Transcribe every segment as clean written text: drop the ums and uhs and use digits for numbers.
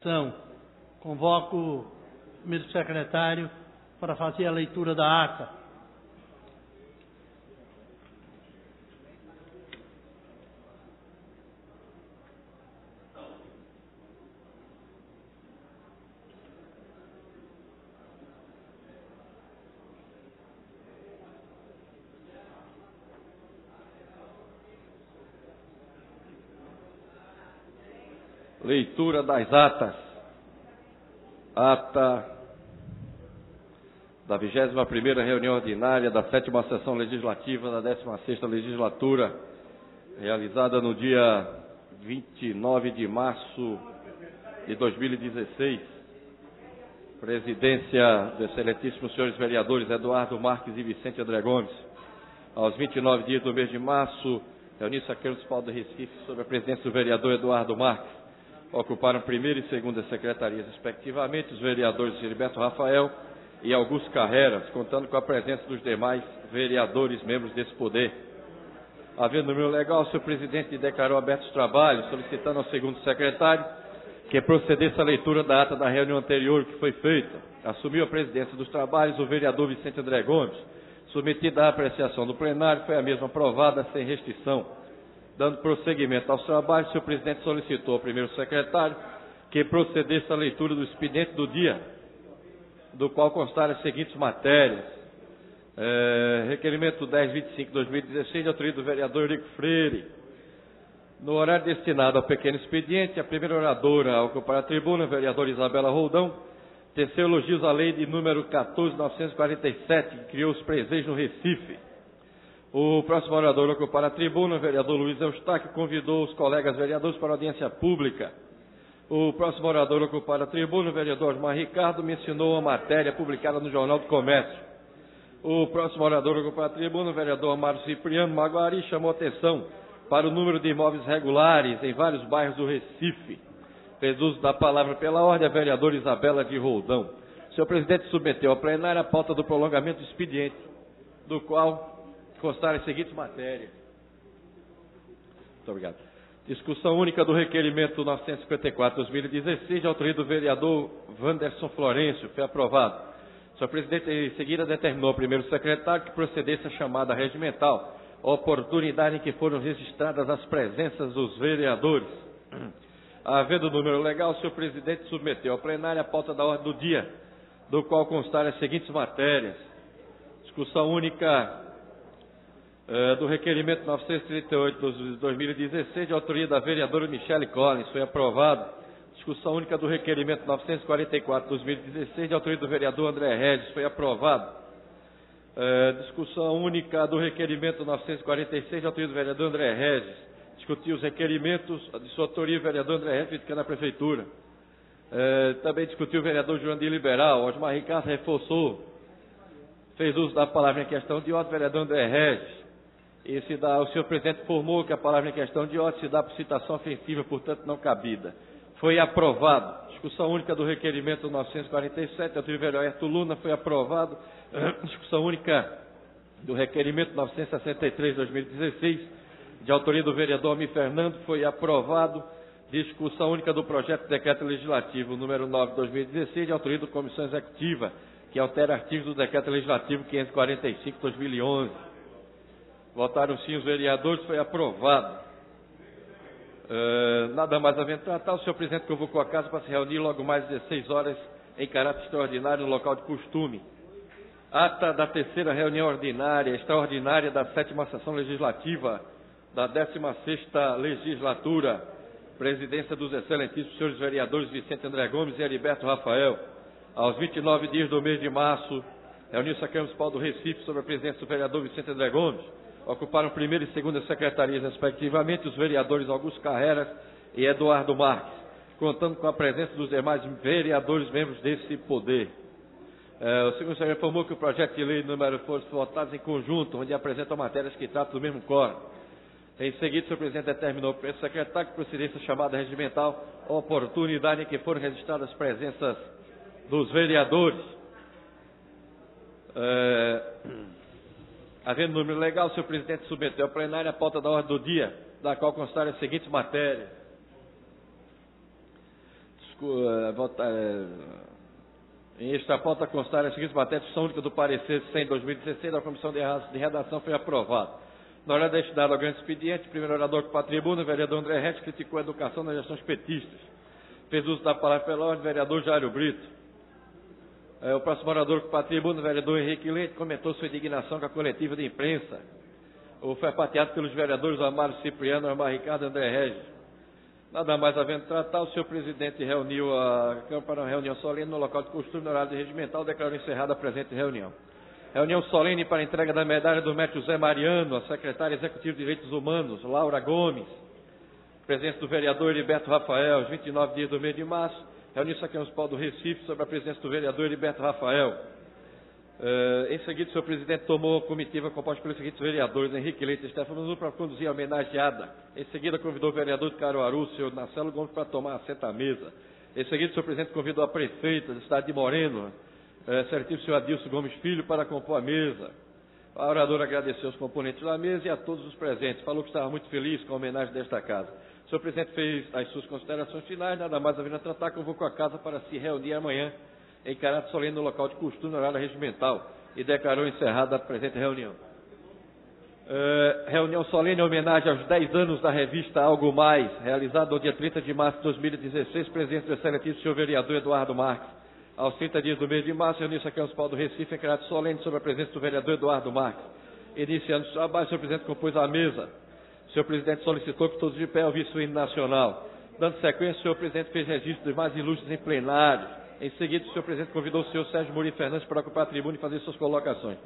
Então, convoco o primeiro secretário para fazer a leitura da ata. Leitura das atas. Ata da 21ª reunião ordinária da 7ª sessão legislativa da 16ª legislatura, realizada no dia 29 de março de 2016. Presidência dos excelentíssimos senhores vereadores Eduardo Marques e Vicente André Gomes. Aos 29 dias do mês de março, reuniu-se a Câmara Municipal do Recife sob a presidência do vereador Eduardo Marques. Ocuparam primeira e segunda secretarias, respectivamente, os vereadores Gilberto Rafael e Augusto Carreras, contando com a presença dos demais vereadores membros desse poder. Havendo número legal, o senhor presidente declarou abertos os trabalhos, solicitando ao segundo secretário que procedesse à leitura da ata da reunião anterior que foi feita. Assumiu a presidência dos trabalhos o vereador Vicente André Gomes. Submetida à apreciação do plenário, foi a mesma aprovada sem restrição. Dando prosseguimento aos trabalhos, o senhor presidente solicitou ao primeiro secretário que procedesse à leitura do expediente do dia, do qual constaram as seguintes matérias. Requerimento 1025/2016, de autoria do vereador Eurico Freire. No horário destinado ao pequeno expediente, a primeira oradora a ocupar a tribuna, a vereadora Isabela Roldão, teceu elogios à lei de número 14.947, que criou os preseios no Recife. O próximo orador a ocupar a tribuna, o vereador Luiz Eustáquio, convidou os colegas vereadores para audiência pública. O próximo orador a ocupar a tribuna, o vereador Osmar Ricardo, mencionou a matéria publicada no Jornal do Comércio. O próximo orador a ocupar a tribuna, o vereador Mário Cipriano Maguari, chamou atenção para o número de imóveis regulares em vários bairros do Recife. Fez uso da palavra pela ordem a vereadora Isabela de Roldão. O senhor presidente submeteu ao plenário a pauta do prolongamento do expediente, do qual constaram as seguintes matérias. Muito obrigado. Discussão única do requerimento 954/2016, de autoria do vereador Wanderson Florencio, foi aprovado. O senhor presidente, em seguida, determinou ao primeiro secretário que procedesse a chamada regimental, oportunidade em que foram registradas as presenças dos vereadores. Havendo número legal, o senhor presidente submeteu ao plenário a pauta da ordem do dia, do qual constaram as seguintes matérias. Discussão única do requerimento 938/2016, de autoria da vereadora Michele Collins, foi aprovado. Discussão única do requerimento 944/2016, de autoria do vereador André Regis, foi aprovado. Discussão única do requerimento 946, de autoria do vereador André Regis. Discutiu os requerimentos de sua autoria o vereador André Regis, criticando a prefeitura. Também discutiu o vereador Jurandir Liberal. Osmar Ricardo reforçou, fez uso da palavra em questão de ordem, vereador André Regis. O senhor presidente informou que a palavra em questão de ordem se dá por citação ofensiva, portanto não cabida. Foi aprovado. Discussão única do requerimento 947, do vereador Herto Luna, foi aprovado. Discussão única do requerimento 963/2016, de autoria do vereador Almir Fernando, foi aprovado. Discussão única do projeto de decreto legislativo número 9/2016, de autoria da Comissão Executiva, que altera artigos do decreto legislativo 545/2011. Votaram sim os vereadores, foi aprovado. Nada mais havendo tratar, o senhor presidente convocou a casa para se reunir logo mais às 16 horas em caráter extraordinário no local de costume. Ata da terceira reunião ordinária, extraordinária da 7ª sessão legislativa da 16ª legislatura. Presidência dos excelentíssimos senhores vereadores Vicente André Gomes e Heriberto Rafael. Aos 29 dias do mês de março, reuniu-se a Câmara Municipal do Recife sob a presença do vereador Vicente André Gomes. Ocuparam primeira e segunda secretarias, respectivamente, os vereadores Augusto Carreras e Eduardo Marques, contando com a presença dos demais vereadores membros desse poder. O segundo secretário informou que o projeto de lei número foram votados em conjunto, onde apresentam matérias que tratam do mesmo quórum. Em seguida, o senhor presidente determinou para o secretário que procedesse a chamada regimental, oportunidade em que foram registradas as presenças dos vereadores. Havendo número legal, o senhor presidente submeteu ao plenário a pauta da ordem do dia, da qual constaram as seguintes matérias. Em esta pauta constar as seguintes matérias, discussão única do parecer 100/2016 da Comissão de Redação foi aprovado. Na hora destinada ao grande expediente, o primeiro orador para a tribuna, o vereador André Reis, criticou a educação nas gestões petistas. Fez uso da palavra pela ordem o vereador Jairo Brito. O próximo orador para a tribuna, o vereador Henrique Leite, comentou sua indignação com a coletiva de imprensa. Foi pateado pelos vereadores Amário Cipriano, Amar Ricardo e André Regis. Nada mais havendo tratar, o senhor presidente reuniu a Câmara para uma reunião solene no local de costume, no horário regimental, declarou encerrada a presente reunião. Reunião solene para a entrega da medalha do mestre José Mariano, a secretária executiva de Direitos Humanos, Laura Gomes. Presença do vereador Heriberto Rafael, os 29 dias do mês de março. Reuniu-se aqui no Municipal do Recife sobre a presença do vereador Heriberto Rafael. Em seguida, o senhor presidente tomou a comitiva composta pelos seguintes vereadores: Henrique Leite e Stefano Nuno, para conduzir a homenageada. Em seguida, convidou o vereador de Caruaru, o senhor Marcelo Gomes, para tomar assento à mesa. Em seguida, o senhor presidente convidou a prefeita da cidade de Moreno, excelentíssimo senhor Adilson Gomes Filho, para compor a mesa. A oradora agradeceu os componentes da mesa e a todos os presentes. Falou que estava muito feliz com a homenagem desta casa. O senhor presidente fez as suas considerações finais, nada mais havendo a tratar, convocou a casa para se reunir amanhã em caráter solene no local de costume, no horário regimental, e declarou encerrada a presente reunião. Reunião solene em homenagem aos 10 anos da revista Algo Mais, realizada no dia 30 de março de 2016, presença do excelentíssimo senhor vereador Eduardo Marques. Aos 30 dias do mês de março, reuniu-se aqui no Municipal do Recife em caráter solene sobre a presença do vereador Eduardo Marques. Iniciando os trabalhos, o senhor presidente compôs a mesa. O senhor presidente solicitou que todos de pé ouvissem o hino nacional. Dando sequência, o senhor presidente fez registro dos mais ilustres em plenário. Em seguida, o senhor presidente convidou o senhor Sérgio Mourinho Fernandes para ocupar a tribuna e fazer suas colocações.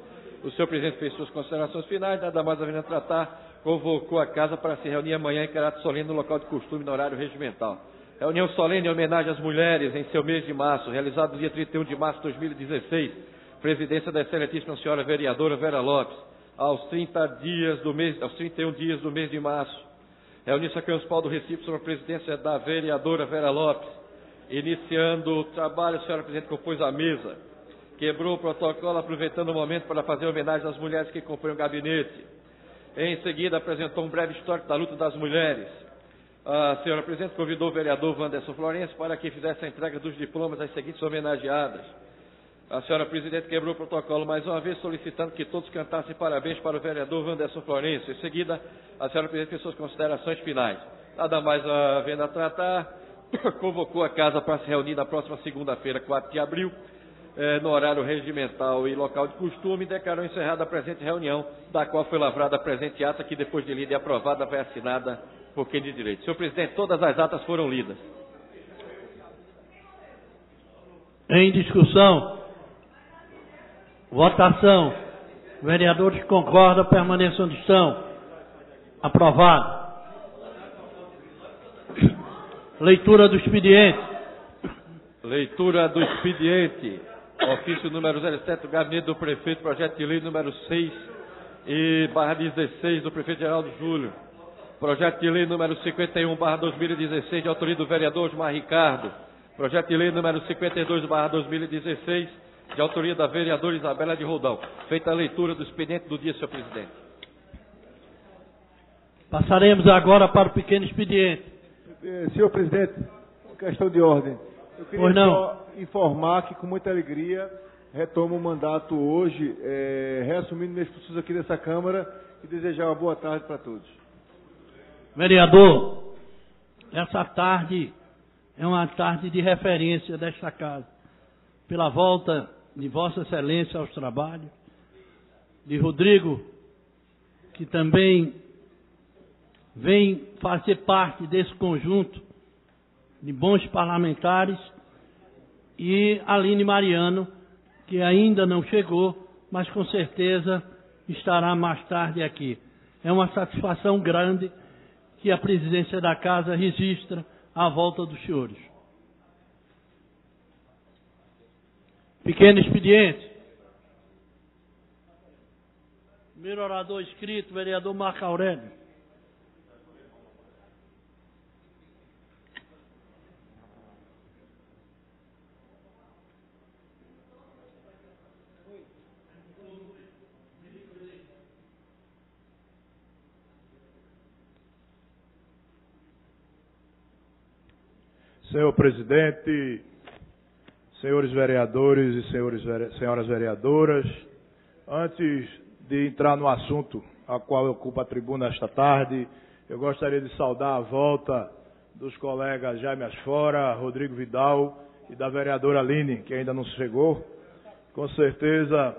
O senhor presidente fez suas considerações finais, nada mais havendo a tratar, convocou a casa para se reunir amanhã em caráter solene no local de costume, no horário regimental. Reunião solene em homenagem às mulheres em seu mês de março, realizado no dia 31 de março de 2016, presidência da excelentíssima senhora vereadora Vera Lopes, aos 31 dias do mês de março. Reuniu-se aqui no Municipal do Recife sob a presidência da vereadora Vera Lopes. Iniciando o trabalho, a senhora presidente compôs a mesa, quebrou o protocolo, aproveitando o momento para fazer homenagem às mulheres que compõem o gabinete. Em seguida, apresentou um breve histórico da luta das mulheres. A senhora presidente convidou o vereador Wanderson Florencio para que fizesse a entrega dos diplomas às seguintes homenageadas. A senhora presidente quebrou o protocolo mais uma vez, solicitando que todos cantassem parabéns para o vereador Wanderson Florencio. Em seguida, a senhora presidente fez suas considerações finais. Nada mais havendo a tratar, convocou a casa para se reunir na próxima segunda-feira, 4 de abril, no horário regimental e local de costume, e declarou encerrada a presente reunião, da qual foi lavrada a presente ata, que depois de lida e aprovada, vai assinada por quem de direito. Senhor presidente, todas as atas foram lidas. Em discussão, votação. Vereadores que concordam, permaneçam onde estão. Aprovado. Leitura do expediente. Leitura do expediente. Ofício número 07 do Gabinete do Prefeito, projeto de lei número 6 e /16 do Prefeito Geraldo Júlio. Projeto de lei número 51/2016, de autoria do vereador Osmar Ricardo. Projeto de lei número 52/2016, de autoria da vereadora Isabela de Roldão. Feita a leitura do expediente do dia, senhor presidente. Passaremos agora para o pequeno expediente. Senhor presidente, questão de ordem. Eu queria só informar que, com muita alegria, retomo o mandato hoje, reassumindo minhas funções aqui nessa Câmara, e desejar uma boa tarde para todos. Vereador, essa tarde é uma tarde de referência desta casa. Pela volta de Vossa Excelência aos trabalhos, de Rodrigo, que também vem fazer parte desse conjunto de bons parlamentares, e Aline Mariano, que ainda não chegou, mas com certeza estará mais tarde aqui. É uma satisfação grande que a presidência da Casa registra a volta dos senhores. Pequeno expediente. Primeiro orador inscrito, vereador Marco Aurélio. Senhor presidente, senhores vereadores e senhoras vereadoras, antes de entrar no assunto a qual ocupa a tribuna esta tarde, eu gostaria de saudar a volta dos colegas Jaime Asfora, Rodrigo Vidal e da vereadora Aline, que ainda não chegou. Com certeza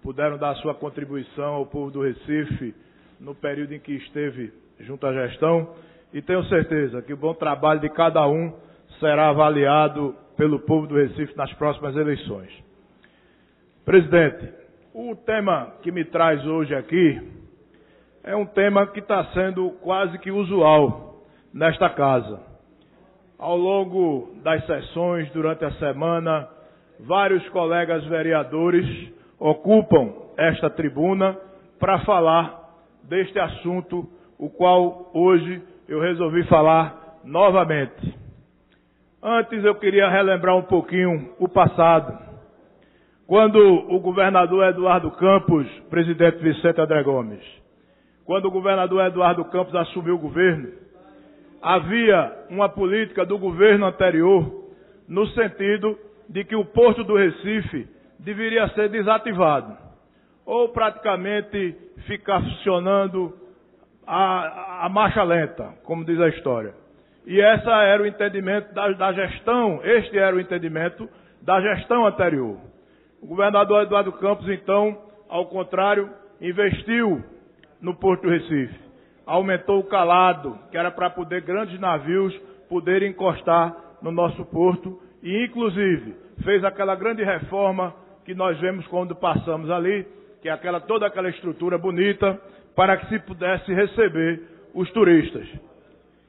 puderam dar sua contribuição ao povo do Recife no período em que esteve junto à gestão, e tenho certeza que o bom trabalho de cada um será avaliado pelo povo do Recife nas próximas eleições. Presidente, o tema que me traz hoje aqui é um tema que está sendo quase que usual nesta casa. Ao longo das sessões, durante a semana, vários colegas vereadores ocupam esta tribuna para falar deste assunto, o qual hoje eu resolvi falar novamente. Antes eu queria relembrar um pouquinho o passado. Quando o governador Eduardo Campos, presidente Vicente André Gomes, quando o governador Eduardo Campos assumiu o governo, havia uma política do governo anterior no sentido de que o Porto do Recife deveria ser desativado, ou praticamente ficar funcionando a marcha lenta, como diz a história. E esse era o entendimento da gestão, este era o entendimento da gestão anterior. O governador Eduardo Campos, então, ao contrário, investiu no Porto do Recife, aumentou o calado, que era para poder grandes navios poderem encostar no nosso porto, e inclusive fez aquela grande reforma que nós vemos quando passamos ali, que é toda aquela estrutura bonita, para que se pudesse receber os turistas.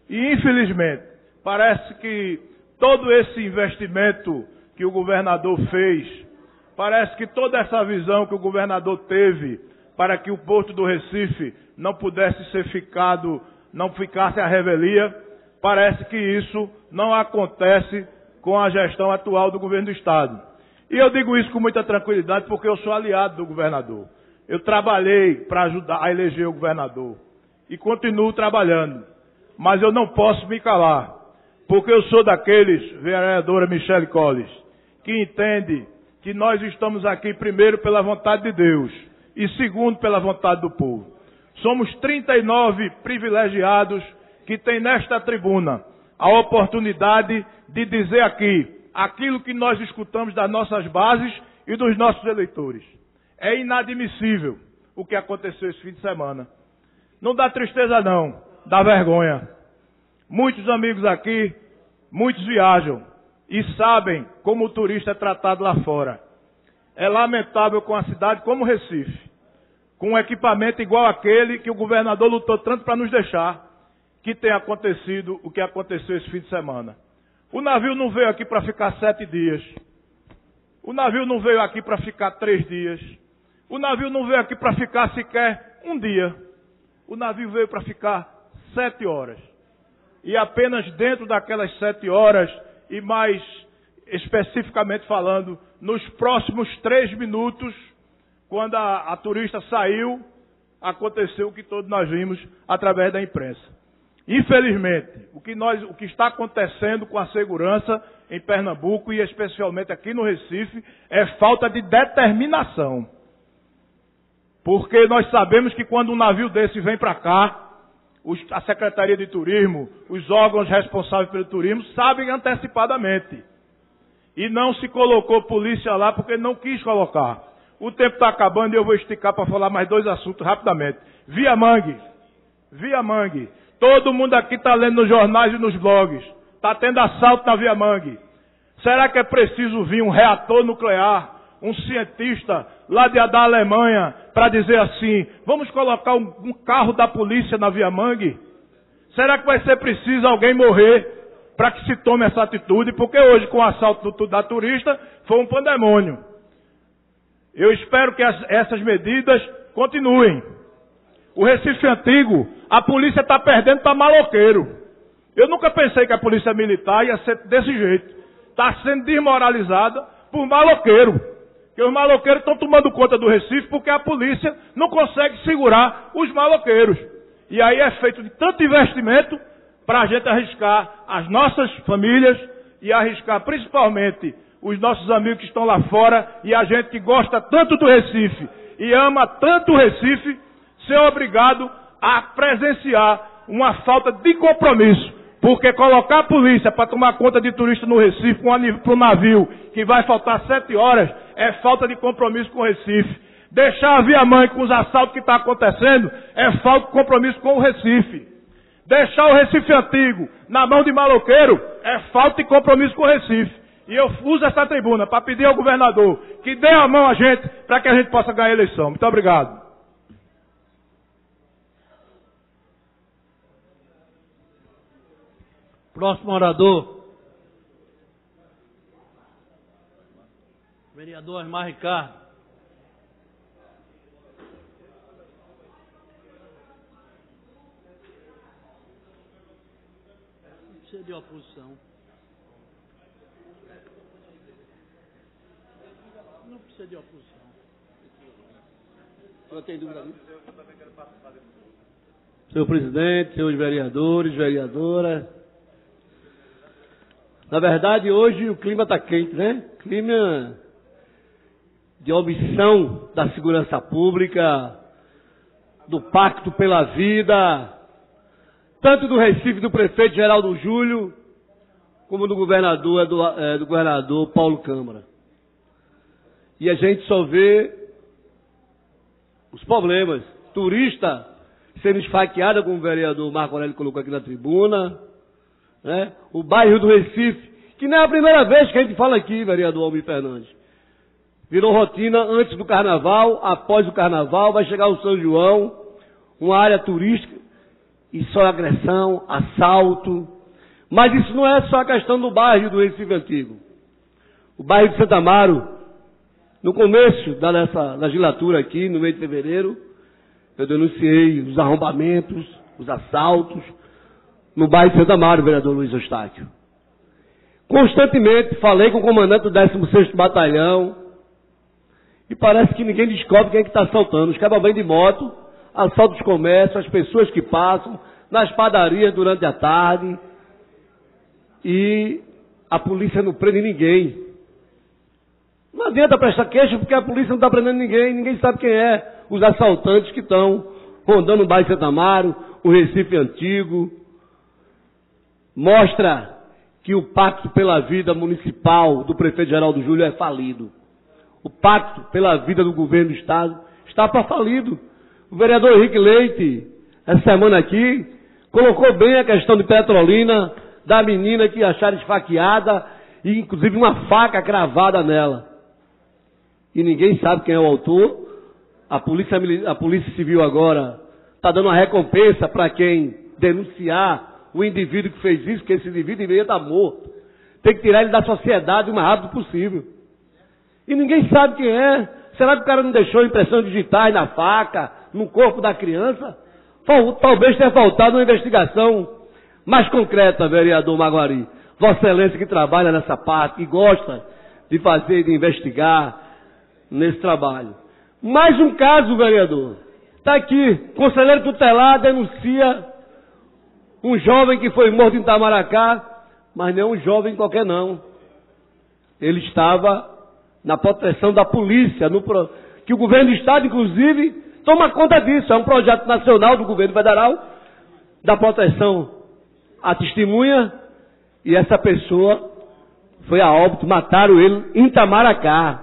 E, infelizmente, parece que todo esse investimento que o governador fez, parece que toda essa visão que o governador teve para que o Porto do Recife não pudesse ser não ficasse à revelia, parece que isso não acontece com a gestão atual do governo do Estado. E eu digo isso com muita tranquilidade porque eu sou aliado do governador. Eu trabalhei para ajudar a eleger o governador e continuo trabalhando. Mas eu não posso me calar, porque eu sou daqueles, vereadora Michele Colles, que entende que nós estamos aqui primeiro pela vontade de Deus e segundo pela vontade do povo. Somos 39 privilegiados que têm nesta tribuna a oportunidade de dizer aqui aquilo que nós escutamos das nossas bases e dos nossos eleitores. É inadmissível o que aconteceu esse fim de semana. Não dá tristeza não, dá vergonha. Muitos amigos aqui, muitos viajam e sabem como o turista é tratado lá fora. É lamentável com a cidade como Recife, com um equipamento igual àquele que o governador lutou tanto para nos deixar, que tem acontecido o que aconteceu esse fim de semana. O navio não veio aqui para ficar 7 dias. O navio não veio aqui para ficar 3 dias. O navio não veio aqui para ficar sequer um dia. O navio veio para ficar 7 horas. E apenas dentro daquelas 7 horas, e mais especificamente falando, nos próximos 3 minutos, quando a turista saiu, aconteceu o que todos nós vimos através da imprensa. Infelizmente, o que está acontecendo com a segurança em Pernambuco e especialmente aqui no Recife é falta de determinação. Porque nós sabemos que quando um navio desse vem para cá, a Secretaria de Turismo, os órgãos responsáveis pelo turismo sabem antecipadamente. E não se colocou polícia lá porque não quis colocar. O tempo está acabando e eu vou esticar para falar mais 2 assuntos rapidamente. Via Mangue. Todo mundo aqui está lendo nos jornais e nos blogs. Está tendo assalto na Via Mangue. Será que é preciso vir um reator nuclear, um cientista lá da Alemanha, para dizer assim, vamos colocar um carro da polícia na Via Mangue? Será que vai ser preciso alguém morrer para que se tome essa atitude? Porque hoje, com o assalto da turista, foi um pandemônio. Eu espero que essas medidas continuem. O Recife Antigo, a polícia está perdendo para maloqueiro. Eu nunca pensei que a polícia militar ia ser desse jeito. Está sendo desmoralizada por maloqueiro. Porque os maloqueiros estão tomando conta do Recife porque a polícia não consegue segurar os maloqueiros. E aí é feito de tanto investimento, para a gente arriscar as nossas famílias e arriscar principalmente os nossos amigos que estão lá fora e a gente que gosta tanto do Recife e ama tanto o Recife, ser obrigado a presenciar uma falta de compromisso. Porque colocar a polícia para tomar conta de turista no Recife para um navio que vai faltar 7 horas é falta de compromisso com o Recife. Deixar a Via-Mãe com os assaltos que está acontecendo é falta de compromisso com o Recife. Deixar o Recife Antigo na mão de maloqueiro é falta de compromisso com o Recife. E eu uso essa tribuna para pedir ao governador que dê a mão a gente para que a gente possa ganhar a eleição. Muito obrigado. Próximo orador. Vereador Osmar Ricardo. Não precisa de oposição. Não precisa de oposição. O senhor tem dúvida disso? Senhor presidente, senhores vereadores, vereadoras. Na verdade, hoje o clima está quente, né? Clima de omissão da segurança pública, do pacto pela vida, tanto do Recife, do prefeito Geraldo Júlio, como do governador Paulo Câmara. E a gente só vê os problemas. Turista sendo esfaqueada, como o vereador Marco Aurélio colocou aqui na tribuna, né? O bairro do Recife, que não é a primeira vez que a gente fala aqui, vereador Almir Fernandes. Virou rotina antes do carnaval, após o carnaval, vai chegar o São João, uma área turística, e só agressão, assalto. Mas isso não é só a questão do bairro do Recife Antigo. O bairro de Santo Amaro, no começo dessa legislatura aqui, no mês de fevereiro, eu denunciei os arrombamentos, os assaltos, no bairro de Santo Amaro, vereador Luiz Eustáquio. Constantemente falei com o comandante do 16º Batalhão e parece que ninguém descobre quem é que está assaltando. Os cabas vêm de moto, assaltam os comércios, as pessoas que passam, nas padarias durante a tarde e a polícia não prende ninguém. Não adianta prestar queixa porque a polícia não está prendendo ninguém, ninguém sabe quem é os assaltantes que estão rondando o bairro de Santo Amaro, o Recife Antigo. Mostra que o pacto pela vida municipal do prefeito Geraldo Júlio é falido. O pacto pela vida do governo do Estado está para falido. O vereador Henrique Leite, essa semana aqui, colocou bem a questão de Petrolina, da menina que acharam esfaqueada, e inclusive uma faca cravada nela. E ninguém sabe quem é o autor. A Polícia Civil agora está dando uma recompensa para quem denunciar o indivíduo que fez isso, porque esse indivíduo deveria estar morto. Tem que tirar ele da sociedade o mais rápido possível. E ninguém sabe quem é. Será que o cara não deixou impressões digitais na faca, no corpo da criança? Talvez tenha faltado uma investigação mais concreta, vereador Maguari. Vossa Excelência que trabalha nessa parte, que gosta de fazer, de investigar nesse trabalho. Mais um caso, vereador. Está aqui, conselheiro tutelar denuncia um jovem que foi morto em Itamaracá, mas não é um jovem qualquer não. Ele estava na proteção da polícia, que o governo do Estado, inclusive, toma conta disso. É um projeto nacional do governo federal, da proteção à testemunha, e essa pessoa foi a óbito, mataram ele em Itamaracá.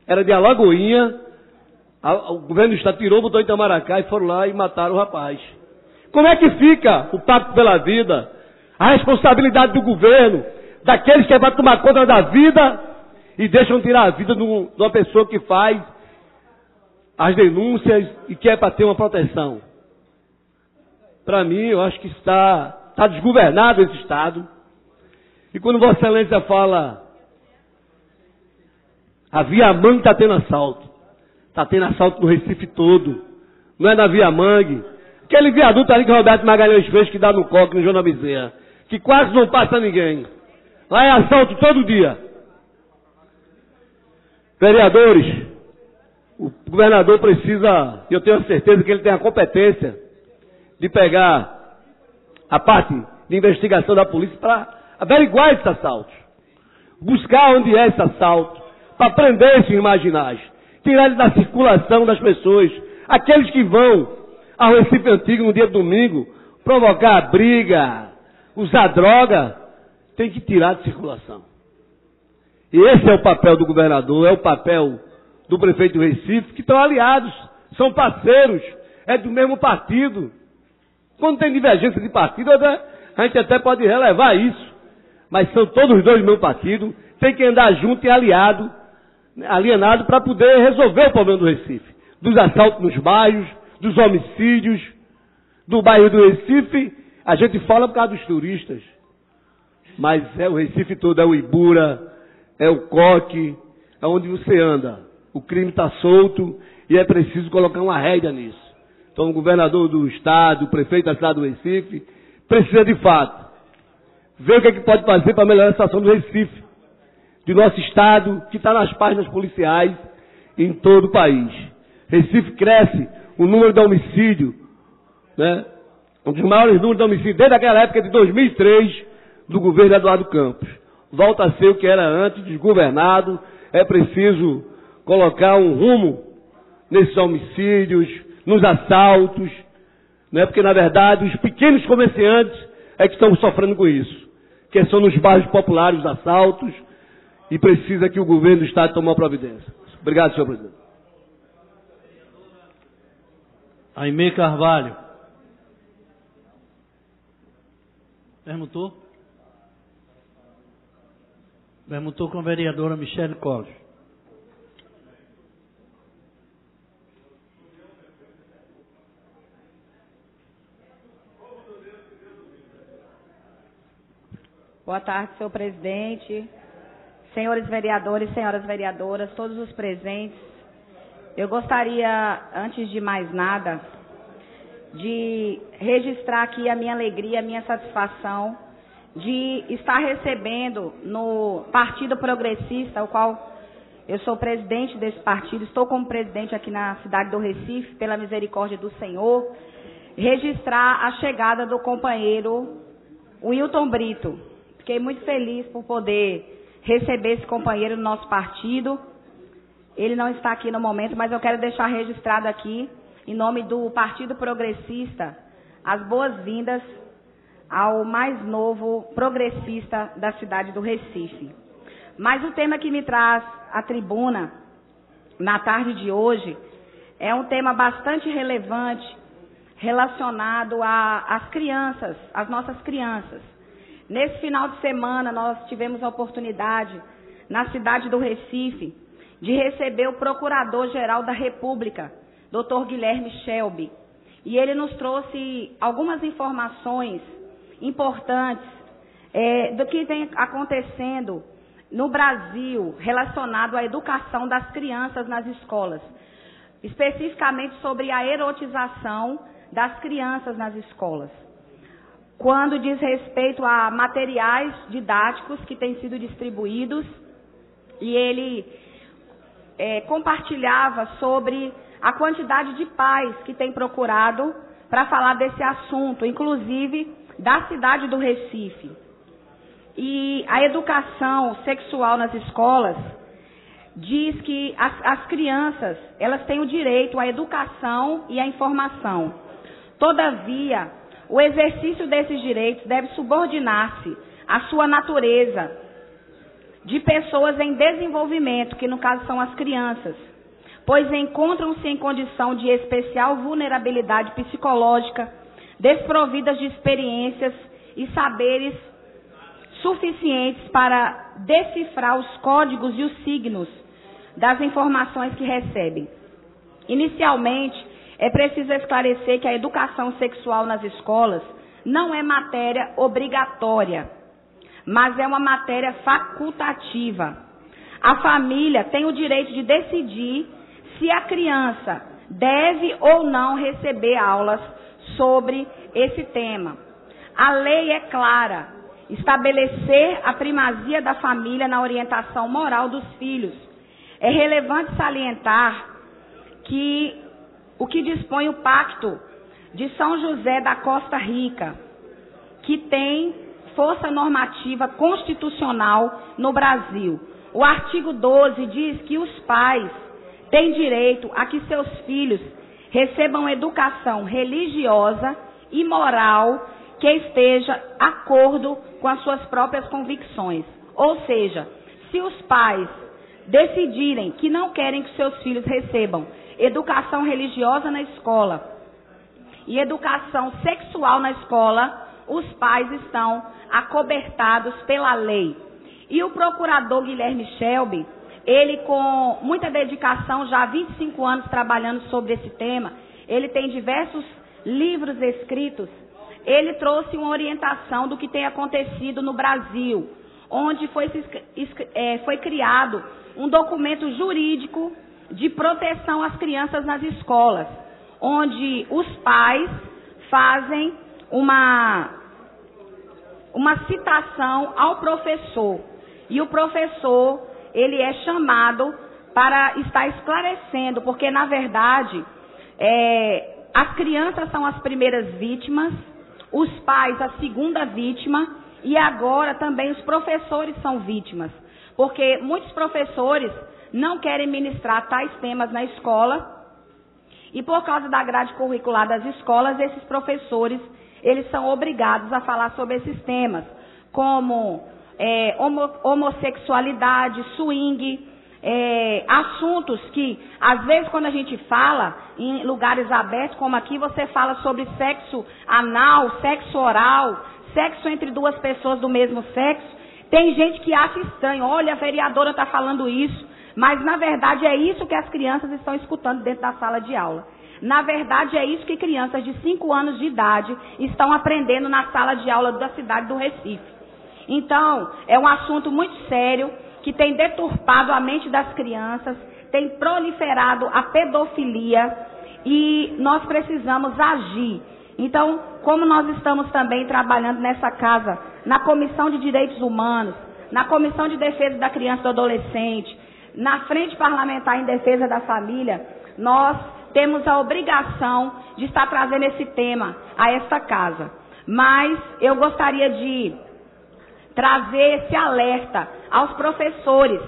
Era de Alagoinha, o governo do Estado tirou, botou em Itamaracá e foram lá e mataram o rapaz. Como é que fica o pacto pela vida? A responsabilidade do governo, daqueles que é para tomar conta da vida e deixam tirar a vida de uma pessoa que faz as denúncias e que é para ter uma proteção. Para mim, eu acho que está desgovernado esse Estado. E quando Vossa Excelência fala, a Via-Mangue está tendo assalto. Está tendo assalto no Recife todo. Não é na Via-Mangue. Aquele viaduto ali que o Roberto Magalhães fez, que dá no coque, no João Bezerra, que quase não passa ninguém. Lá é assalto todo dia. Vereadores, o governador precisa, eu tenho a certeza que ele tem a competência de pegar a parte de investigação da polícia para averiguar esses assaltos. Buscar onde é esse assalto, para prender esses marginais, tirar eles da circulação das pessoas, aqueles que vão ao Recife Antigo no dia de domingo, provocar briga, usar droga, tem que tirar de circulação. E esse é o papel do governador, é o papel do prefeito do Recife, que estão aliados, são parceiros, é do mesmo partido. Quando tem divergência de partido, a gente até pode relevar isso. Mas são todos os dois do mesmo partido, tem que andar junto e alienado para poder resolver o problema do Recife. Dos assaltos nos bairros, dos homicídios, do bairro do Recife, a gente fala por causa dos turistas. Mas é o Recife todo, é o Ibura, é o Coque, é onde você anda. O crime está solto e é preciso colocar uma rédea nisso. Então o governador do estado, o prefeito da cidade do Recife, precisa de fato ver o que é que pode fazer para melhorar a situação do Recife, do nosso estado, que está nas páginas policiais em todo o país. Recife cresce, o número de homicídio, né? Um dos maiores números de homicídio desde aquela época de 2003, do governo Eduardo Campos. Volta a ser o que era antes, desgovernado. É preciso colocar um rumo nesses homicídios, nos assaltos, né? Porque na verdade os pequenos comerciantes é que estão sofrendo com isso, que são nos bairros populares os assaltos, e precisa que o governo do estado tome uma providência. Obrigado, senhor presidente. Aimee Carvalho. Perguntou? Perguntou com a vereadora Michele Colles. Boa tarde, senhor presidente, senhores vereadores, senhoras vereadoras, todos os presentes. Eu gostaria, antes de mais nada, de registrar aqui a minha alegria, a minha satisfação de estar recebendo no Partido Progressista, o qual eu sou presidente desse partido, estou como presidente aqui na cidade do Recife, pela misericórdia do Senhor, registrar a chegada do companheiro Wilton Brito. Fiquei muito feliz por poder receber esse companheiro no nosso partido. Ele não está aqui no momento, mas eu quero deixar registrado aqui, em nome do Partido Progressista, as boas-vindas ao mais novo progressista da cidade do Recife. Mas o tema que me traz à tribuna, na tarde de hoje, é um tema bastante relevante, relacionado às crianças, às nossas crianças. Nesse final de semana, nós tivemos a oportunidade, na cidade do Recife, de receber o Procurador-Geral da República, Dr. Guilherme Shelby. E ele nos trouxe algumas informações importantes do que vem acontecendo no Brasil relacionado à educação das crianças nas escolas. Especificamente sobre a erotização das crianças nas escolas. Quando diz respeito a materiais didáticos que têm sido distribuídos, e ele compartilhava sobre a quantidade de pais que têm procurado para falar desse assunto, inclusive da cidade do Recife. E a educação sexual nas escolas diz que as crianças, elas têm o direito à educação e à informação. Todavia, o exercício desses direitos deve subordinar-se à sua natureza de pessoas em desenvolvimento, que no caso são as crianças, pois encontram-se em condição de especial vulnerabilidade psicológica, desprovidas de experiências e saberes suficientes para decifrar os códigos e os signos das informações que recebem. Inicialmente, é preciso esclarecer que a educação sexual nas escolas não é matéria obrigatória, mas é uma matéria facultativa. A família tem o direito de decidir se a criança deve ou não receber aulas sobre esse tema. A lei é clara, estabelecer a primazia da família na orientação moral dos filhos. É relevante salientar que o que dispõe o Pacto de São José da Costa Rica, que tem força normativa constitucional no Brasil. O artigo 12 diz que os pais têm direito a que seus filhos recebam educação religiosa e moral que esteja de acordo com as suas próprias convicções. Ou seja, se os pais decidirem que não querem que seus filhos recebam educação religiosa na escola e educação sexual na escola, os pais estão acobertados pela lei. E o procurador Guilherme Shelby, ele com muita dedicação, já há 25 anos trabalhando sobre esse tema, ele tem diversos livros escritos, ele trouxe uma orientação do que tem acontecido no Brasil, onde foi criado um documento jurídico de proteção às crianças nas escolas, onde os pais fazem uma citação ao professor. E o professor, ele é chamado para estar esclarecendo, porque, na verdade, as crianças são as primeiras vítimas, os pais a segunda vítima, e agora também os professores são vítimas. Porque muitos professores não querem ministrar tais temas na escola, e por causa da grade curricular das escolas, esses professores, eles são obrigados a falar sobre esses temas, como homossexualidade, swing, assuntos que, às vezes, quando a gente fala em lugares abertos, como aqui, você fala sobre sexo anal, sexo oral, sexo entre duas pessoas do mesmo sexo. Tem gente que acha estranho, olha, a vereadora está falando isso, mas, na verdade, é isso que as crianças estão escutando dentro da sala de aula. Na verdade, é isso que crianças de 5 anos de idade estão aprendendo na sala de aula da cidade do Recife. Então, é um assunto muito sério, que tem deturpado a mente das crianças, tem proliferado a pedofilia, e nós precisamos agir. Então, como nós estamos também trabalhando nessa casa, na Comissão de Direitos Humanos, na Comissão de Defesa da Criança e do Adolescente, na Frente Parlamentar em Defesa da Família, nós temos a obrigação de estar trazendo esse tema a esta casa. Mas eu gostaria de trazer esse alerta aos professores,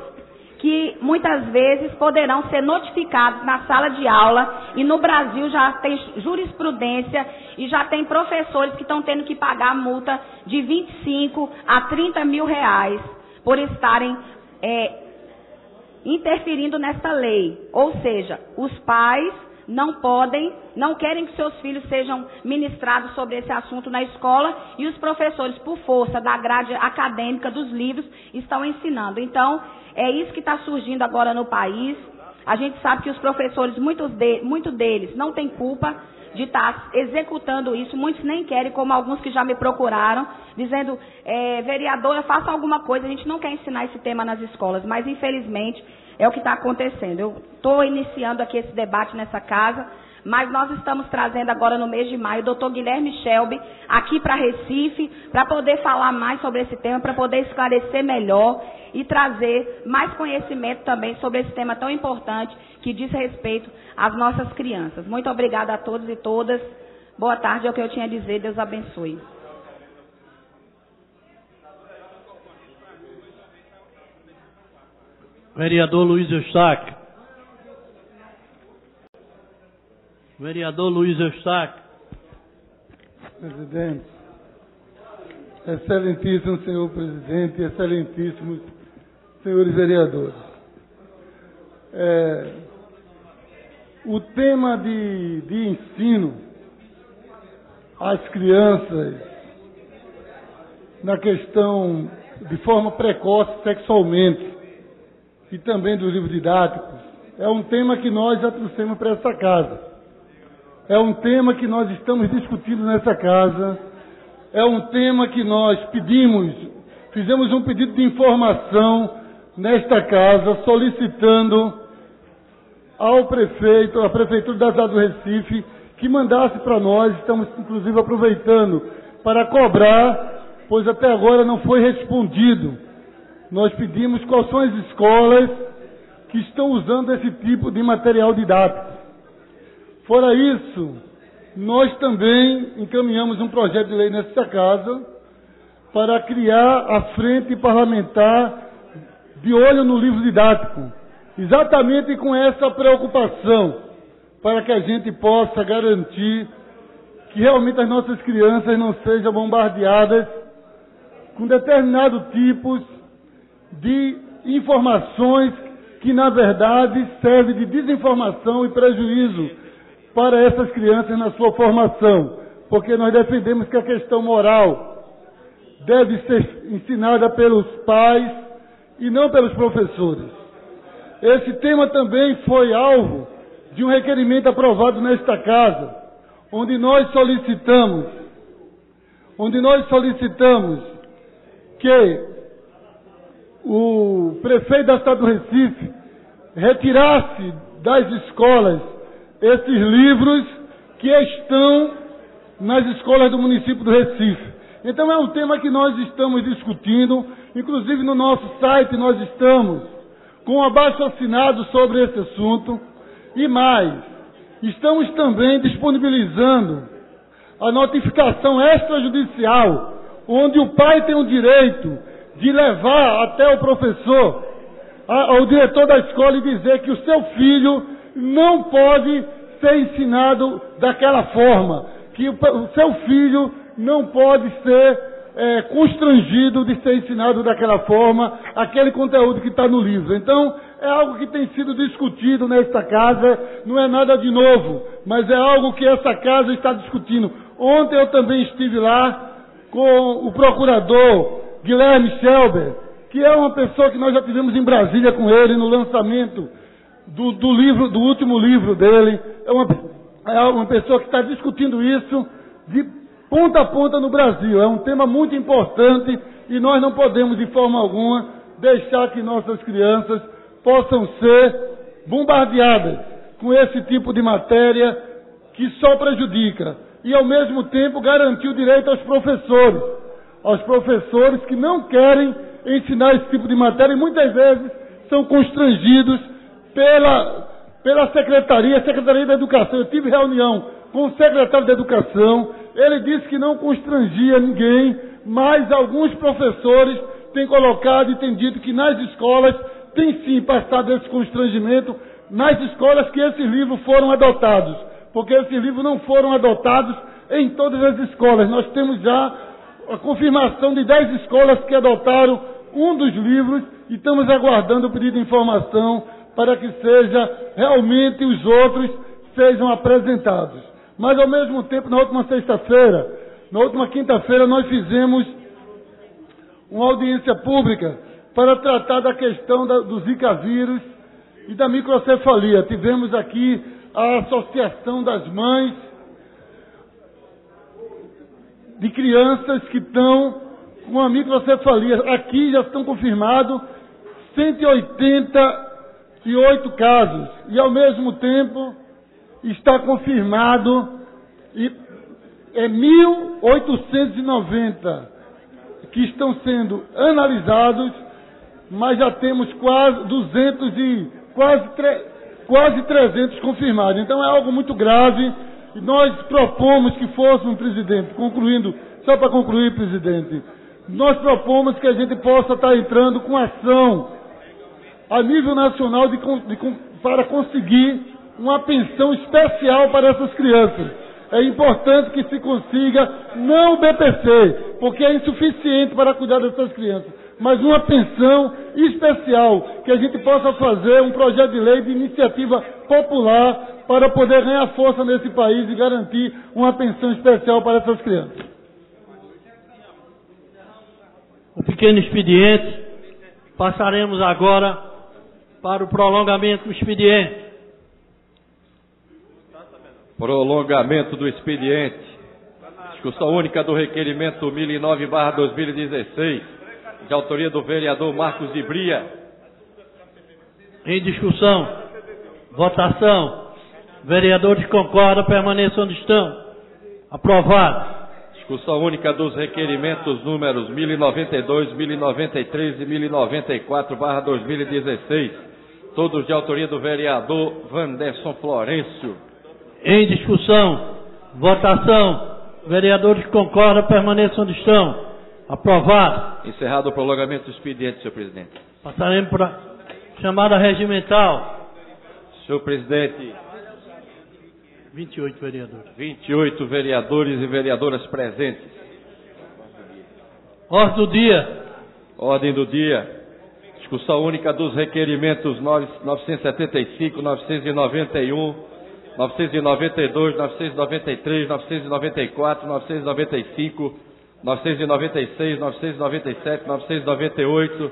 que muitas vezes poderão ser notificados na sala de aula, e no Brasil já tem jurisprudência e já tem professores que estão tendo que pagar multa de 25 a 30 mil reais por estarem interferindo nesta lei. Ou seja, os pais não querem que seus filhos sejam ministrados sobre esse assunto na escola, e os professores, por força da grade acadêmica dos livros, estão ensinando. Então, é isso que está surgindo agora no país. A gente sabe que os professores, muitos deles, não têm culpa de estar executando isso, muitos nem querem, como alguns que já me procuraram, dizendo, vereadora, faça alguma coisa, a gente não quer ensinar esse tema nas escolas, mas infelizmente é o que está acontecendo. Eu estou iniciando aqui esse debate nessa casa, mas nós estamos trazendo agora no mês de maio o doutor Guilherme Shelby aqui para Recife, para poder falar mais sobre esse tema, para poder esclarecer melhor e trazer mais conhecimento também sobre esse tema tão importante que diz respeito às nossas crianças. Muito obrigada a todos e todas. Boa tarde, é o que eu tinha a dizer. Deus abençoe. Vereador Luiz Eustáquio. Vereador Luiz Eustáquio. Presidente, excelentíssimo senhor presidente, excelentíssimos senhores vereadores. O tema de ensino às crianças na questão de forma precoce sexualmente e também dos livros didáticos é um tema que nós já trouxemos para essa casa. É um tema que nós estamos discutindo nessa casa. É um tema que nós fizemos um pedido de informação nesta casa, solicitando ao prefeito, à Prefeitura da cidade do Recife, que mandasse para nós. Estamos, inclusive, aproveitando para cobrar, pois até agora não foi respondido. Nós pedimos quais são as escolas que estão usando esse tipo de material didático. Fora isso, nós também encaminhamos um projeto de lei nessa casa, para criar a frente parlamentar de olho no livro didático, exatamente com essa preocupação, para que a gente possa garantir que realmente as nossas crianças não sejam bombardeadas com determinados tipos de informações que, na verdade, servem de desinformação e prejuízo para essas crianças na sua formação, porque nós defendemos que a questão moral deve ser ensinada pelos pais e não pelos professores. Esse tema também foi alvo de um requerimento aprovado nesta casa, onde nós solicitamos que o prefeito da cidade do Recife retirasse das escolas esses livros que estão nas escolas do município do Recife. Então é um tema que nós estamos discutindo, inclusive no nosso site nós estamos com um abaixo-assinado sobre esse assunto, e mais, estamos também disponibilizando a notificação extrajudicial, onde o pai tem o direito de levar até o professor, ao diretor da escola, e dizer que o seu filho não pode ser ensinado daquela forma, que o seu filho não pode ser constrangido de ser ensinado daquela forma, aquele conteúdo que está no livro. Então, é algo que tem sido discutido nesta casa, não é nada de novo, mas é algo que essa casa está discutindo. Ontem eu também estive lá com o procurador Guilherme Schelber, que é uma pessoa que nós já tivemos em Brasília com ele no lançamento do último livro dele. É uma pessoa que está discutindo isso de ponta a ponta no Brasil. É um tema muito importante e nós não podemos, de forma alguma, deixar que nossas crianças possam ser bombardeadas com esse tipo de matéria que só prejudica. E, ao mesmo tempo, garantir o direito aos professores que não querem ensinar esse tipo de matéria e muitas vezes são constrangidos pela Secretaria da Educação. Eu tive reunião com o secretário da Educação, ele disse que não constrangia ninguém, mas alguns professores têm colocado e têm dito que nas escolas tem sim passado esse constrangimento, nas escolas que esses livros foram adotados, porque esses livros não foram adotados em todas as escolas. Nós temos já a confirmação de 10 escolas que adotaram um dos livros e estamos aguardando o pedido de informação para que realmente os outros sejam apresentados. Mas, ao mesmo tempo, na última quinta-feira, nós fizemos uma audiência pública para tratar da questão do Zika vírus e da microcefalia. Tivemos aqui a Associação das Mães de crianças que estão com a microcefalia. Aqui já estão confirmados 188 casos. E, ao mesmo tempo, está confirmado 1.890 que estão sendo analisados, mas já temos quase 300 confirmados. Então é algo muito grave e nós propomos que fôssemos, presidente, só para concluir, presidente, nós propomos que a gente possa estar entrando com ação a nível nacional para conseguir uma pensão especial para essas crianças. É importante que se consiga, não o BPC, porque é insuficiente para cuidar dessas crianças, mas uma pensão especial, que a gente possa fazer um projeto de lei de iniciativa popular para poder ganhar força nesse país e garantir uma pensão especial para essas crianças. O pequeno expediente, passaremos agora para o prolongamento do expediente. Prolongamento do expediente. Discussão única do requerimento 1009/2016, de autoria do vereador Marcos de Bria. Em discussão. Votação. Vereadores concordam, permaneçam onde estão. Aprovado. Discussão única dos requerimentos números 1092, 1093 e 1094/2016, todos de autoria do vereador Wanderson Florencio. Em discussão, votação, vereadores que concordam, permaneçam onde estão. Aprovado. Encerrado o prolongamento do expediente, senhor presidente. Passaremos para a chamada regimental. Senhor presidente. 28 vereadores. 28 vereadores e vereadoras presentes. Ordem do dia. Ordem do dia. Discussão única dos requerimentos 975, 991, 992, 993, 994, 995, 996, 997, 998,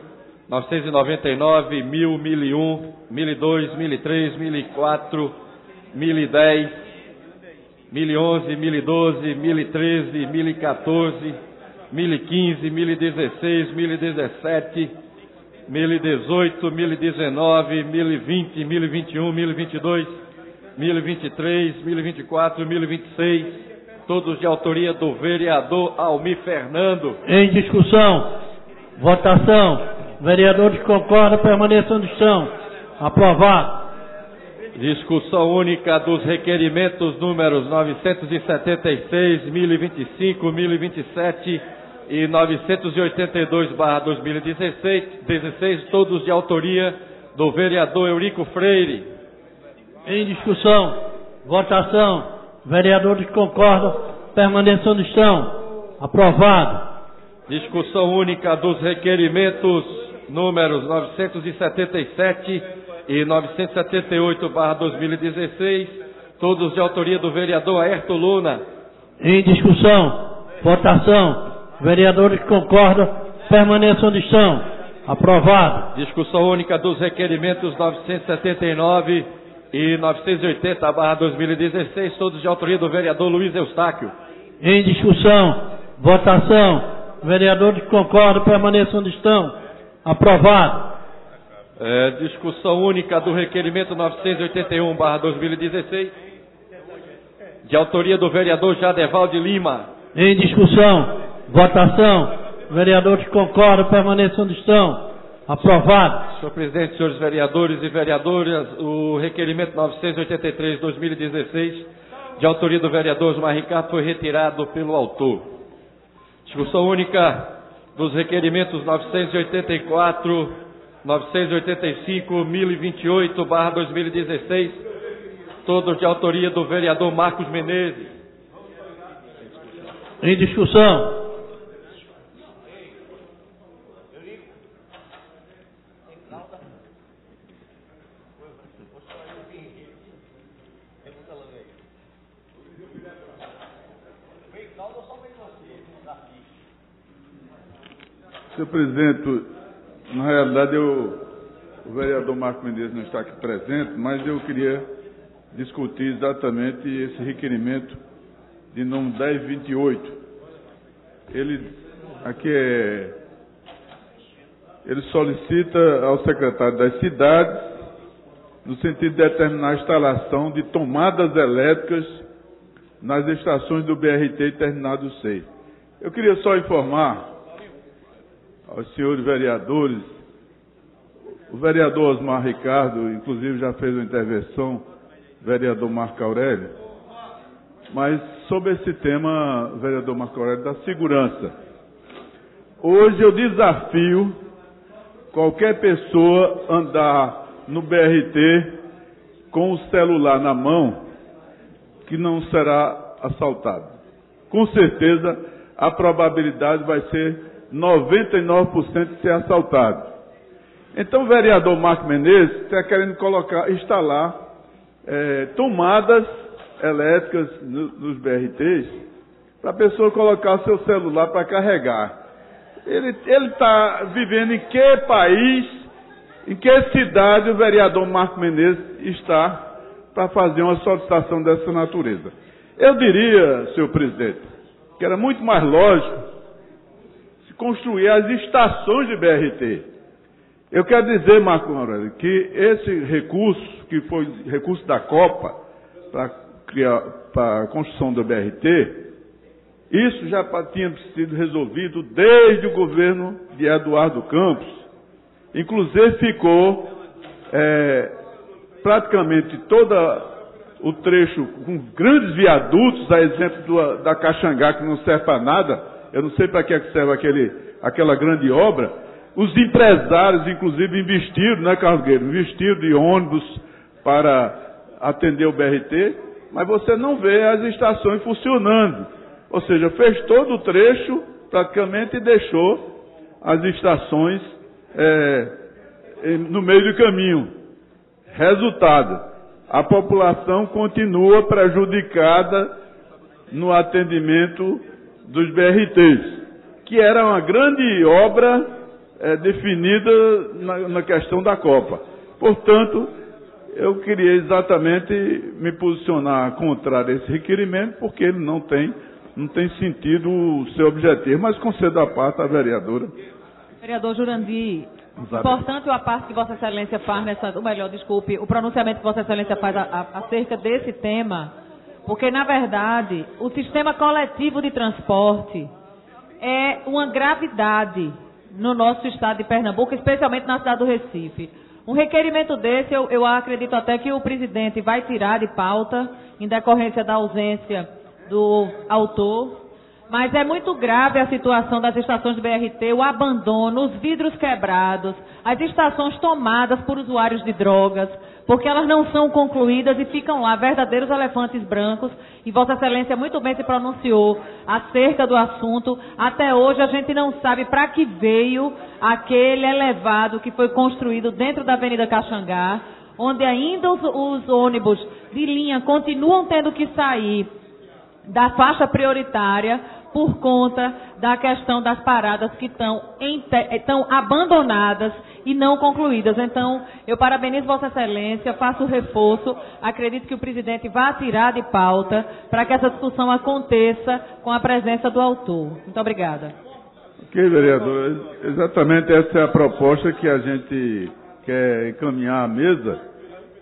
999, 1000, 1001, 1002, 1003, 1004, 1010, 1011, 1012, 1013, 1014, 1015, 1016, 1017, 1018, 1019, 1020, 1021, 1022, 1023, 1024, 1026, todos de autoria do vereador Almir Fernando. Em discussão, votação, vereadores que concordam permaneçam onde estão. Aprovado. Discussão única dos requerimentos números 976, 1025, 1027 e 982/2016, todos de autoria do vereador Eurico Freire. Em discussão, votação, vereadores que concordam permaneçam onde estão. Aprovado. Discussão única dos requerimentos números 977 e 978/2016, todos de autoria do vereador Aerto Luna. Em discussão, votação, vereadores que concordam permaneçam onde estão. Aprovado. Discussão única dos requerimentos 979 e 980/2016, todos de autoria do vereador Luiz Eustáquio. Em discussão, votação, vereadores que concordam permaneçam onde estão. Aprovado. Discussão única do requerimento 981/2016, de autoria do vereador Jadeval de Lima. Em discussão, votação, vereadores que concordam permaneçam onde estão. Aprovado. Senhor presidente, senhores vereadores e vereadoras, o requerimento 983/2016, de autoria do vereador Osmar Ricardo, foi retirado pelo autor. Discussão única dos requerimentos 984, 985, 1028/2016, todos de autoria do vereador Marcos Menezes. Em discussão. Senhor presidente, na realidade o vereador Marcos Menezes não está aqui presente, mas eu queria discutir exatamente esse requerimento de número 1028. Ele solicita ao secretário das cidades, no sentido de determinar a instalação de tomadas elétricas nas estações do BRT e Terminado 6. Eu queria só informar aos senhores vereadores, o vereador Osmar Ricardo, inclusive, já fez uma intervenção, vereador Marco Aurélio, mas sobre esse tema, vereador Marco Aurélio, da segurança. Hoje eu desafio qualquer pessoa andar no BRT com o celular na mão, que não será assaltado. Com certeza, a probabilidade vai ser 99% de ser assaltado. Então o vereador Marcos Menezes está querendo instalar tomadas elétricas nos BRTs, para a pessoa colocar o seu celular para carregar. Ele está vivendo em que país, em que cidade o vereador Marcos Menezes está para fazer uma solicitação dessa natureza? Eu diria, senhor presidente, que era muito mais lógico construir as estações de BRT. Eu quero dizer, Marco Aurélio, que esse recurso, que foi recurso da Copa, para a construção do BRT, isso já tinha sido resolvido desde o governo de Eduardo Campos. Inclusive ficou praticamente todo o trecho com grandes viadutos, a exemplo da Caxangá, que não serve para nada, eu não sei para que serve aquela grande obra. Os empresários, inclusive, investiram, né, Carlos Gueiro? Investiram de ônibus para atender o BRT, mas você não vê as estações funcionando. Ou seja, fez todo o trecho praticamente e deixou as estações no meio do caminho. Resultado, a população continua prejudicada no atendimento dos BRTs, que era uma grande obra definida na questão da Copa. Portanto, eu queria exatamente me posicionar contrário a esse requerimento, porque ele não tem sentido ser objetivo, mas concedo a parte à vereadora. Vereador Jurandir, importante a parte que Vossa Excelência faz o pronunciamento que Vossa Excelência faz acerca desse tema, porque, na verdade, o sistema coletivo de transporte é uma gravidade no nosso estado de Pernambuco, especialmente na cidade do Recife. Um requerimento desse, eu acredito até que o presidente vai tirar de pauta, em decorrência da ausência do autor, mas é muito grave a situação das estações de BRT, o abandono, os vidros quebrados, as estações tomadas por usuários de drogas, porque elas não são concluídas e ficam lá verdadeiros elefantes brancos, e Vossa Excelência muito bem se pronunciou acerca do assunto. Até hoje a gente não sabe para que veio aquele elevado que foi construído dentro da Avenida Caxangá, onde ainda os ônibus de linha continuam tendo que sair da faixa prioritária por conta da questão das paradas que estão abandonadas e não concluídas. Então, eu parabenizo Vossa Excelência, faço o reforço, acredito que o presidente vai tirar de pauta para que essa discussão aconteça com a presença do autor. Muito obrigada. Ok, vereador, exatamente essa é a proposta que a gente quer encaminhar à mesa,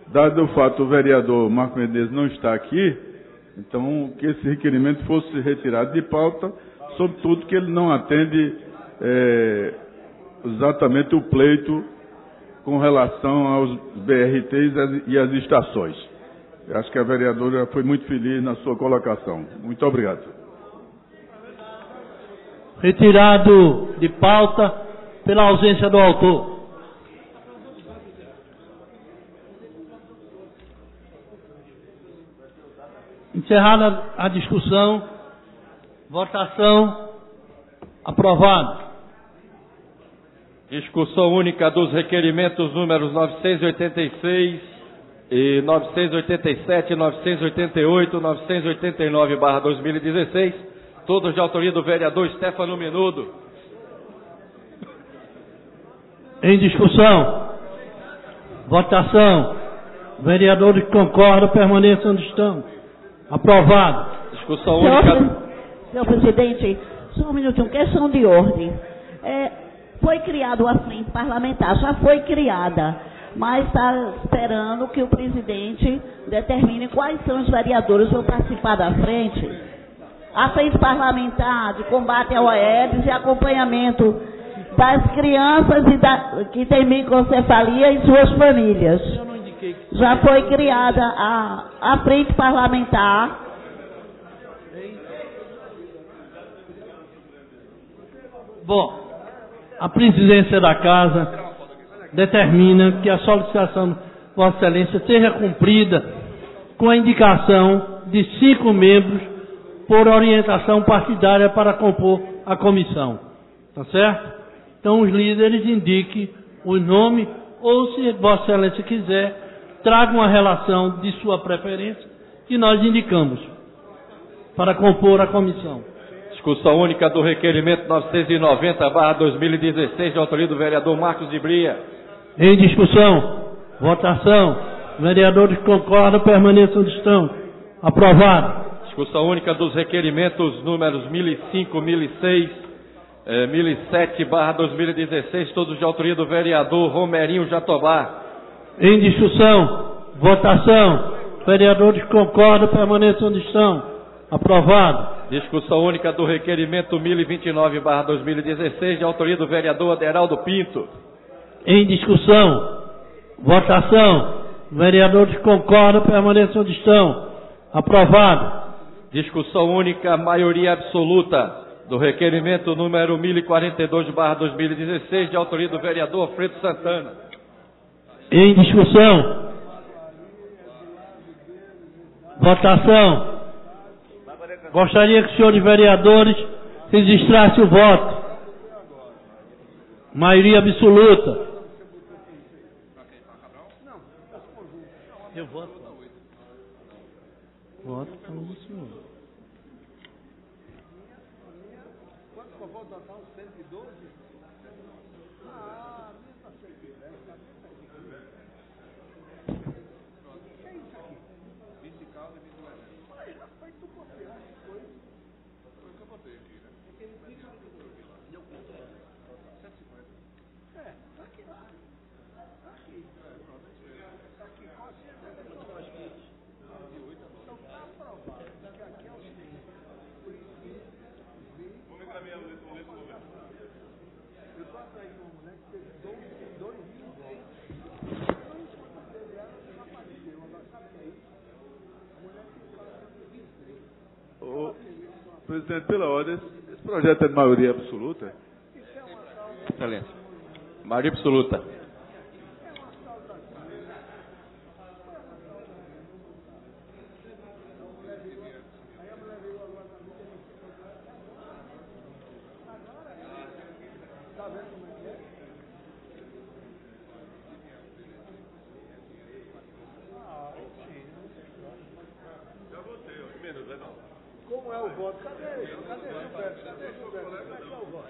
dado o fato do vereador Marco Menezes não estar aqui. Então, que esse requerimento fosse retirado de pauta, sobretudo que ele não atende exatamente o pleito com relação aos BRTs e às estações. Eu acho que a vereadora foi muito feliz na sua colocação. Muito obrigado. Retirado de pauta pela ausência do autor. Encerrada a discussão, votação, aprovado. Discussão única dos requerimentos números 986 e 987, 988, 989/2016, todos de autoria do vereador Stefano Menudo. Em discussão, votação, vereadores que concordam permaneçam onde estão. Aprovado. Discussão única. Senhor presidente, só um minutinho, questão de ordem. Foi criada uma frente parlamentar, já foi criada, mas está esperando que o presidente determine quais são os vereadores que vão participar da frente. A frente parlamentar de combate ao AIDS e acompanhamento das crianças que têm microcefalia e suas famílias. Já foi criada a frente parlamentar. Bom, a presidência da Casa determina que a solicitação de Vossa Excelência seja cumprida com a indicação de 5 membros por orientação partidária para compor a comissão. Tá certo? Então os líderes indiquem o nome, ou se Vossa Excelência quiser, traga uma relação de sua preferência que nós indicamos para compor a comissão. Discussão única do requerimento 990/2016, de autoria do vereador Marcos de Bria. Em discussão, votação, vereadores que concordam permaneçam onde estão. Aprovado. Discussão única dos requerimentos números 1005, 1006, 1007/2016, todos de autoria do vereador Romerinho Jatobá. Em discussão, votação, vereadores que concordam permaneçam onde estão. Aprovado. Discussão única do requerimento 1029/2016, de autoria do vereador Aderaldo Pinto. Em discussão, votação, vereadores que concordam permaneçam onde estão. Aprovado. Discussão única, maioria absoluta, do requerimento número 1042/2016, de autoria do vereador Alfredo Santana. Em discussão. Votação. Gostaria que os senhores vereadores registrassem o voto. Maioria absoluta. Eu voto. Voto como o senhor. Presidente, pela ordem, esse projeto é de maioria absoluta? Excelência. Maioria absoluta. Como é o voto? Cadê Gilberto? Cadê Gilberto? Como é que é o voto?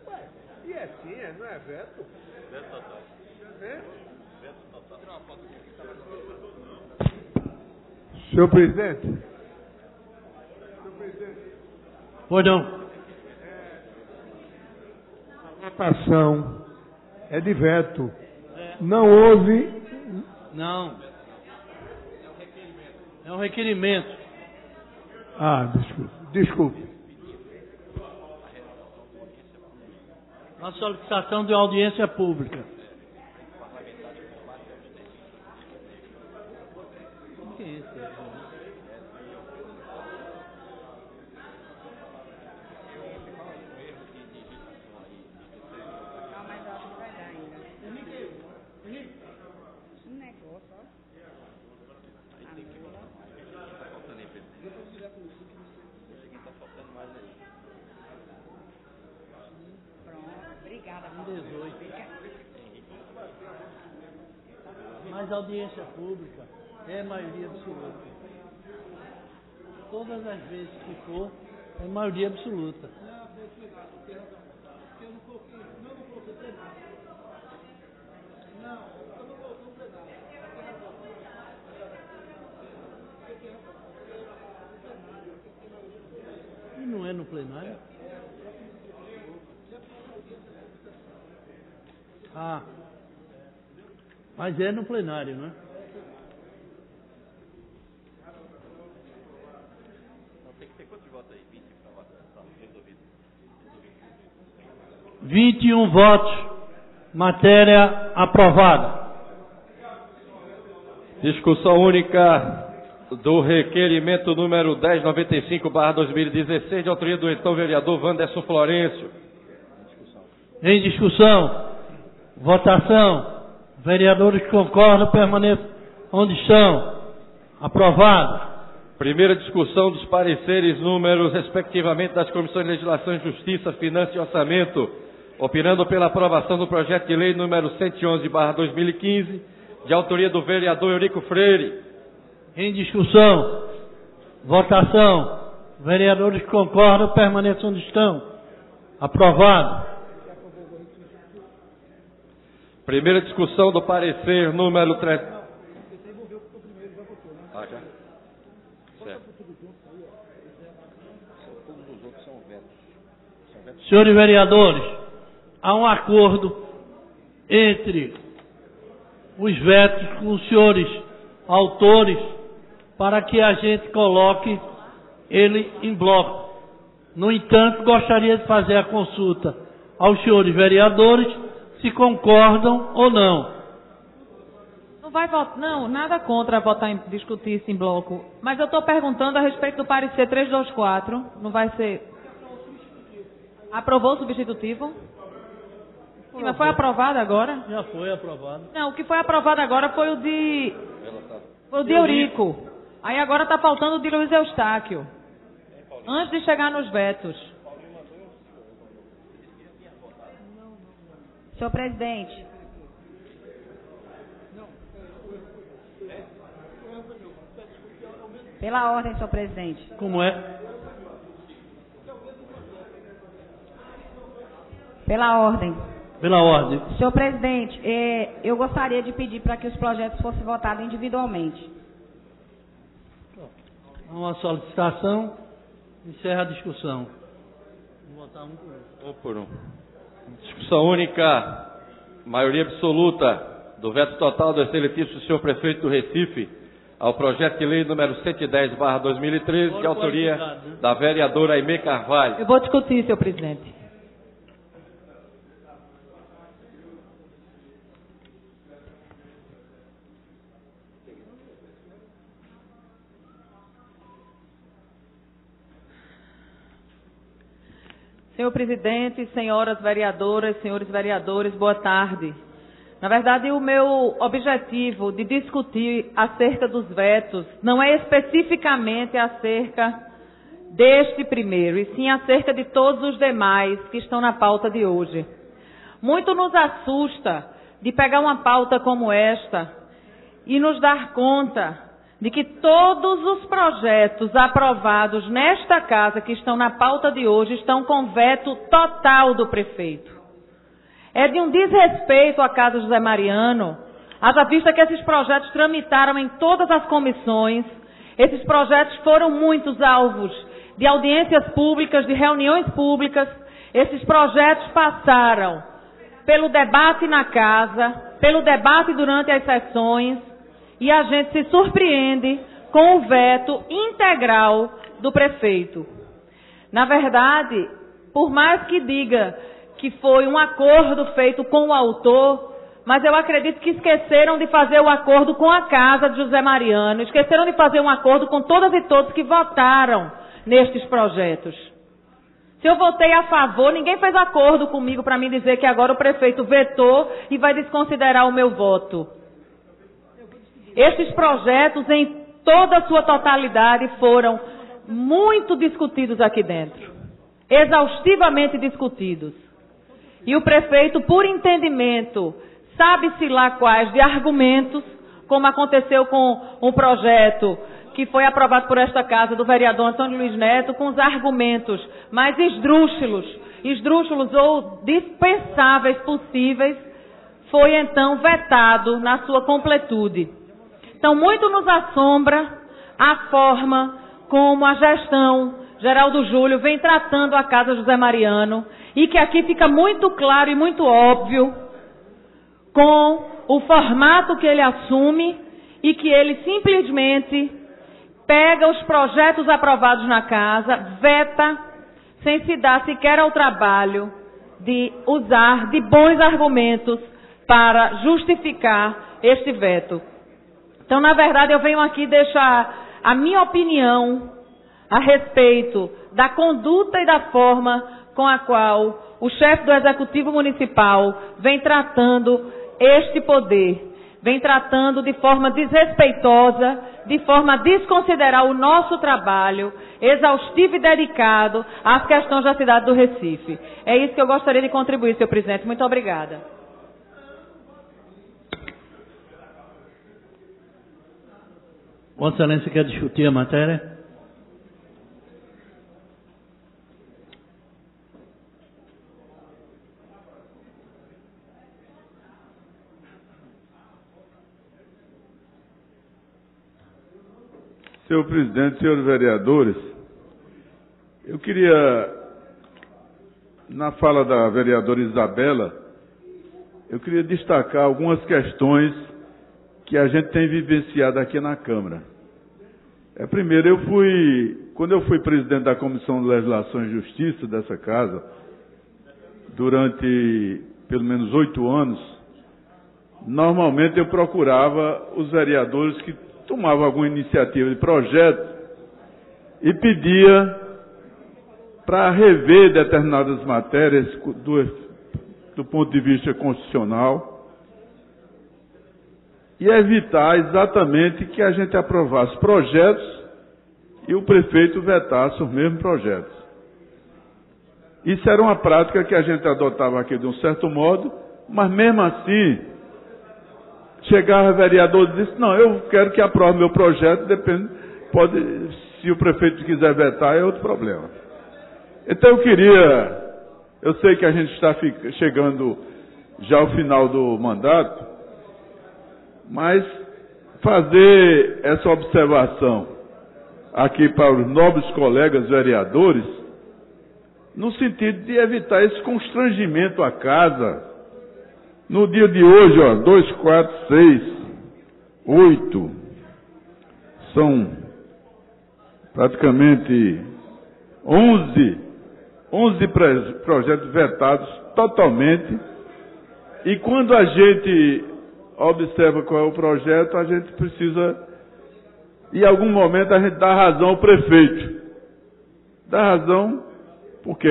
Ué, e é sim, não é veto? Veto total. É? Veto total. Tirar uma foto aqui. Senhor presidente. Pois não. A votação é de veto. Não houve. Não. É um requerimento. Ah, desculpe. A solicitação de audiência pública. O que é isso? Mas a audiência pública é maioria absoluta. Todas as vezes que for, é maioria absoluta. E não é no plenário? Ah. Mas é no plenário, não é? Tem que ter quantos votos aí? 20 para resolvido. 21 votos. Matéria aprovada. Discussão única do requerimento número 1095/2016, de autoria do então vereador Wanderson Florencio. Em discussão. Votação. Vereadores que concordam, permaneçam onde estão. Aprovado. Primeira discussão dos pareceres números, respectivamente, das Comissões de Legislação, Justiça, Finanças e Orçamento, opinando pela aprovação do projeto de lei número 111/2015, de autoria do vereador Eurico Freire. Em discussão. Votação. Vereadores que concordam, permaneçam onde estão. Aprovado. Primeira discussão do parecer número 3. Ah, já? Certo. Senhores vereadores, há um acordo entre os vetos com os senhores autores para que a gente coloque ele em bloco. No entanto, gostaria de fazer a consulta aos senhores vereadores se concordam ou não. vai votar, não, nada contra votar em discutir isso em bloco. Mas eu estou perguntando a respeito do parecer 324. Não vai ser. Aprovou o substitutivo? Sim, mas foi aprovado agora? Já foi aprovado. Não, o que foi aprovado agora foi o de Eurico. Aí agora está faltando o de Luiz Eustáquio. Antes de chegar nos vetos. Senhor presidente. Pela ordem, senhor presidente. Como é? Pela ordem. Pela ordem. Senhor presidente, eu gostaria de pedir para que os projetos fossem votados individualmente. Uma solicitação, encerra a discussão. Vou votar um por um. Um por um. Discussão única, maioria absoluta do veto total do excelentíssimo senhor prefeito do Recife ao projeto de lei número 110/2013, de autoria da vereadora Aimee Carvalho. Eu vou discutir, senhor presidente. Senhor presidente, senhoras vereadoras, senhores vereadores, boa tarde. Na verdade, o meu objetivo de discutir acerca dos vetos não é especificamente acerca deste primeiro, e sim acerca de todos os demais que estão na pauta de hoje. Muito nos assusta de pegar uma pauta como esta e nos dar conta de que todos os projetos aprovados nesta casa que estão na pauta de hoje estão com veto total do prefeito. É de um desrespeito à Casa José Mariano, haja vista que esses projetos tramitaram em todas as comissões, esses projetos foram muitos alvos de audiências públicas, de reuniões públicas, esses projetos passaram pelo debate na casa, pelo debate durante as sessões, e a gente se surpreende com o veto integral do prefeito. Na verdade, por mais que diga que foi um acordo feito com o autor, mas eu acredito que esqueceram de fazer o acordo com a Casa de José Mariano, esqueceram de fazer um acordo com todas e todos que votaram nestes projetos. Se eu votei a favor, ninguém fez acordo comigo para me dizer que agora o prefeito vetou e vai desconsiderar o meu voto. Estes projetos, em toda a sua totalidade, foram muito discutidos aqui dentro. Exaustivamente discutidos. E o prefeito, por entendimento, sabe-se lá quais de argumentos, como aconteceu com um projeto que foi aprovado por esta casa do vereador Antônio Luiz Neto, com os argumentos mais esdrúxulos ou dispensáveis possíveis, foi então vetado na sua completude. Então, muito nos assombra a forma como a gestão Geraldo Júlio vem tratando a Casa José Mariano, e que aqui fica muito claro e muito óbvio com o formato que ele assume e que ele simplesmente pega os projetos aprovados na casa, veta, sem se dar sequer ao trabalho de usar de bons argumentos para justificar este veto. Então, na verdade, eu venho aqui deixar a minha opinião a respeito da conduta e da forma com a qual o chefe do Executivo Municipal vem tratando este poder, vem tratando de forma desrespeitosa, de forma a desconsiderar o nosso trabalho exaustivo e dedicado às questões da cidade do Recife. É isso que eu gostaria de contribuir, senhor presidente. Muito obrigada. Vossa Excelência quer discutir a matéria? Senhor presidente, senhores vereadores, eu queria, na fala da vereadora Isabela, eu queria destacar algumas questões que a gente tem vivenciado aqui na Câmara. Primeiro, quando eu fui presidente da Comissão de Legislação e Justiça dessa casa, durante pelo menos 8 anos, normalmente eu procurava os vereadores que tomavam alguma iniciativa de projeto e pedia para rever determinadas matérias do ponto de vista constitucional e evitar exatamente que a gente aprovasse projetos e o prefeito vetasse os mesmos projetos. Isso era uma prática que a gente adotava aqui de um certo modo, mas mesmo assim, chegava o vereador e disse, não, eu quero que aprove meu projeto, se o prefeito quiser vetar, é outro problema. Então eu sei que a gente está chegando já ao final do mandato, mas fazer essa observação aqui para os nobres colegas vereadores, no sentido de evitar esse constrangimento à casa. No dia de hoje, 2, 4, 6, 8, são praticamente 11 projetos vetados totalmente, e quando a gente observa qual é o projeto, a gente precisa, em algum momento, a gente dá razão ao prefeito. Dá razão, porque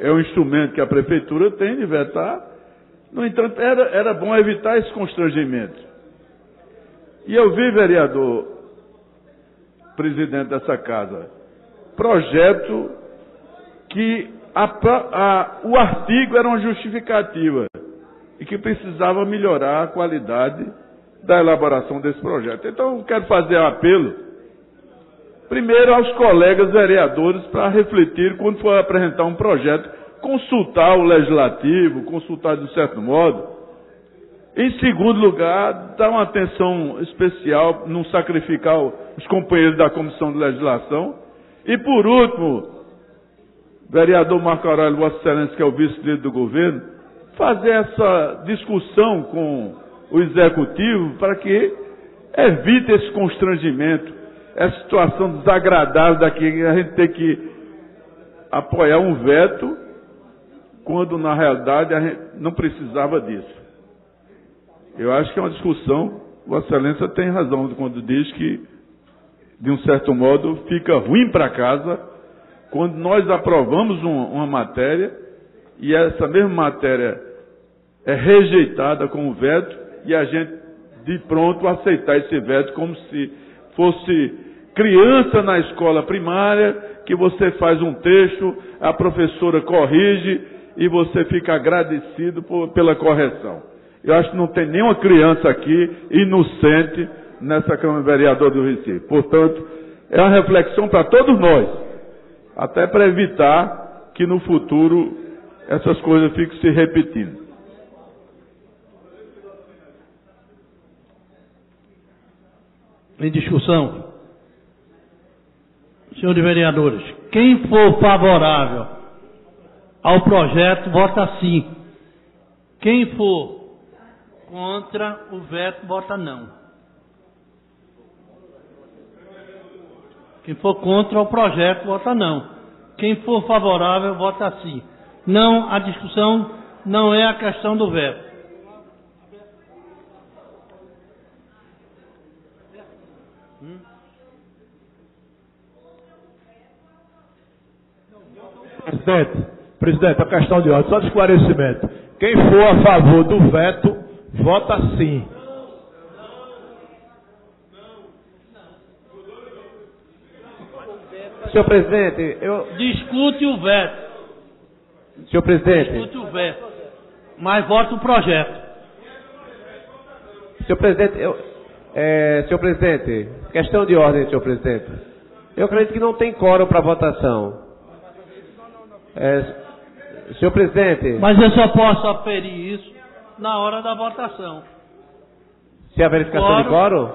é um instrumento que a prefeitura tem de vetar. No entanto, era bom evitar esse constrangimento. E eu vi, vereador, presidente dessa casa, projeto que o artigo era uma justificativa e que precisava melhorar a qualidade da elaboração desse projeto. Então, eu quero fazer um apelo, primeiro aos colegas vereadores, para refletir quando for apresentar um projeto, consultar o legislativo, consultar de um certo modo. Em segundo lugar, dar uma atenção especial, não sacrificar os companheiros da Comissão de Legislação. E por último, vereador Marco Aurélio, Vossa Excelência, que é o vice-líder do governo, fazer essa discussão com o Executivo para que evite esse constrangimento, essa situação desagradável daqui, a gente ter que apoiar um veto, quando na realidade a gente não precisava disso. Eu acho que é uma discussão, Vossa Excelência tem razão quando diz que, de um certo modo, fica ruim para casa quando nós aprovamos uma matéria e essa mesma matéria é rejeitada como veto e a gente, de pronto, aceitar esse veto como se fosse criança na escola primária, que você faz um texto, a professora corrige e você fica agradecido pela correção. Eu acho que não tem nenhuma criança aqui inocente nessa Câmara Vereadora do Recife. Portanto, é uma reflexão para todos nós, até para evitar que no futuro essas coisas fiquem se repetindo. Em discussão, senhores vereadores, quem for favorável ao projeto, vota sim. Quem for contra o veto, vota não. Quem for contra o projeto, vota não. Quem for favorável, vota sim. Não, a discussão não é a questão do veto. Presidente, a questão de ordem, só de esclarecimento. Quem for a favor do veto, vota sim. Senhor presidente, discute o veto. Senhor presidente. Discute o veto, mas vota o projeto. Senhor presidente, senhor presidente, questão de ordem, senhor presidente. Eu acredito que não tem quórum para votação. Senhor presidente. Mas eu só posso aferir isso na hora da votação. Se a verificação de quórum?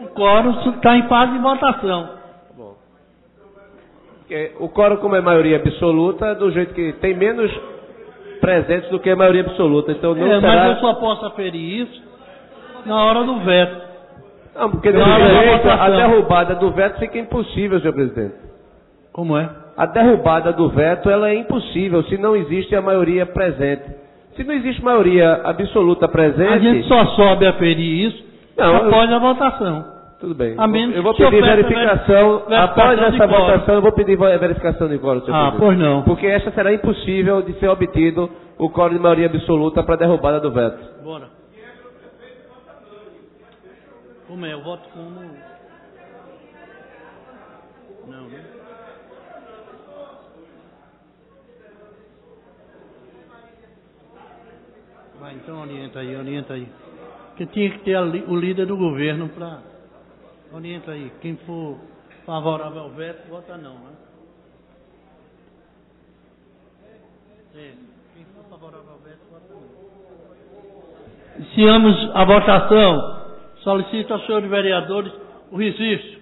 O quórum está em fase de votação. Bom. O quórum, como é maioria absoluta, do jeito que tem menos presentes do que a maioria absoluta. Então não será... Mas eu só posso aferir isso na hora do veto. Não, porque desse jeito, a derrubada do veto fica impossível, senhor presidente. Como é? A derrubada do veto ela é impossível se não existe a maioria presente. Se não existe maioria absoluta presente... A gente só sobe a ferir isso após a votação. Tudo bem. A eu vou pedir verificação. Após essa votação, eu vou pedir verificação de quórum, senhor presidente. Pois não. Porque esta será impossível de ser obtido o quórum de maioria absoluta para a derrubada do veto. Bora. Como é? Eu voto como... Não, né? Vai, então orienta aí. Porque tinha que ter o líder do governo para... Orienta aí. Quem for favorável ao veto, vota não, né? Quem for favorável ao veto, vota não. Iniciamos a votação. Solicito aos senhores vereadores o registro.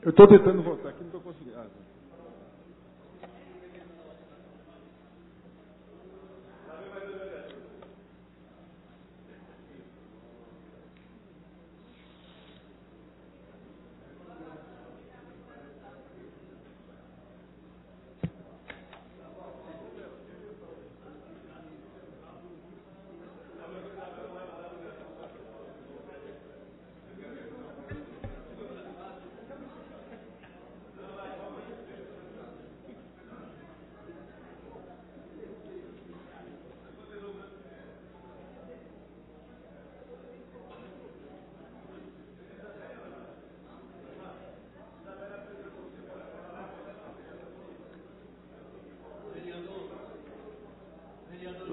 Eu estou tentando votar aqui, não estou conseguindo.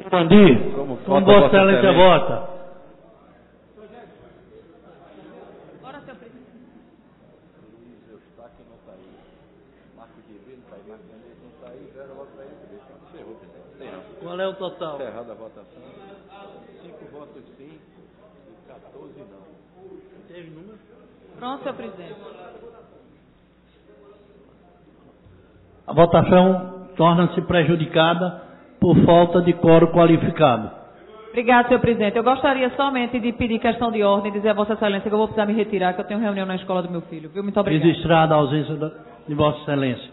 Respondi. Como Vossa Excelência vota. Ora, senhor presidente. Qual é o total? Encerrada a votação. 5 votos sim e 14 não. Teve número? Pronto, senhor presidente. A votação torna-se prejudicada por falta de quórum qualificado. Obrigado, senhor presidente. Eu gostaria somente de pedir questão de ordem, dizer a Vossa Excelência que eu vou precisar me retirar, que eu tenho reunião na escola do meu filho. Viu? Muito obrigado. Registrada a ausência de Vossa Excelência.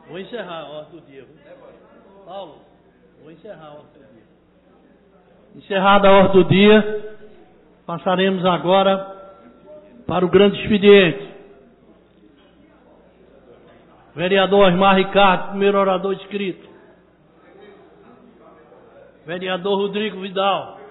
Vou encerrar a ordem do dia. Paulo, vou encerrar a ordem do dia. Encerrada a ordem do dia, passaremos agora para o grande expediente. Vereador Osmar Ricardo, primeiro orador inscrito. Vereador Rodrigo Vidal.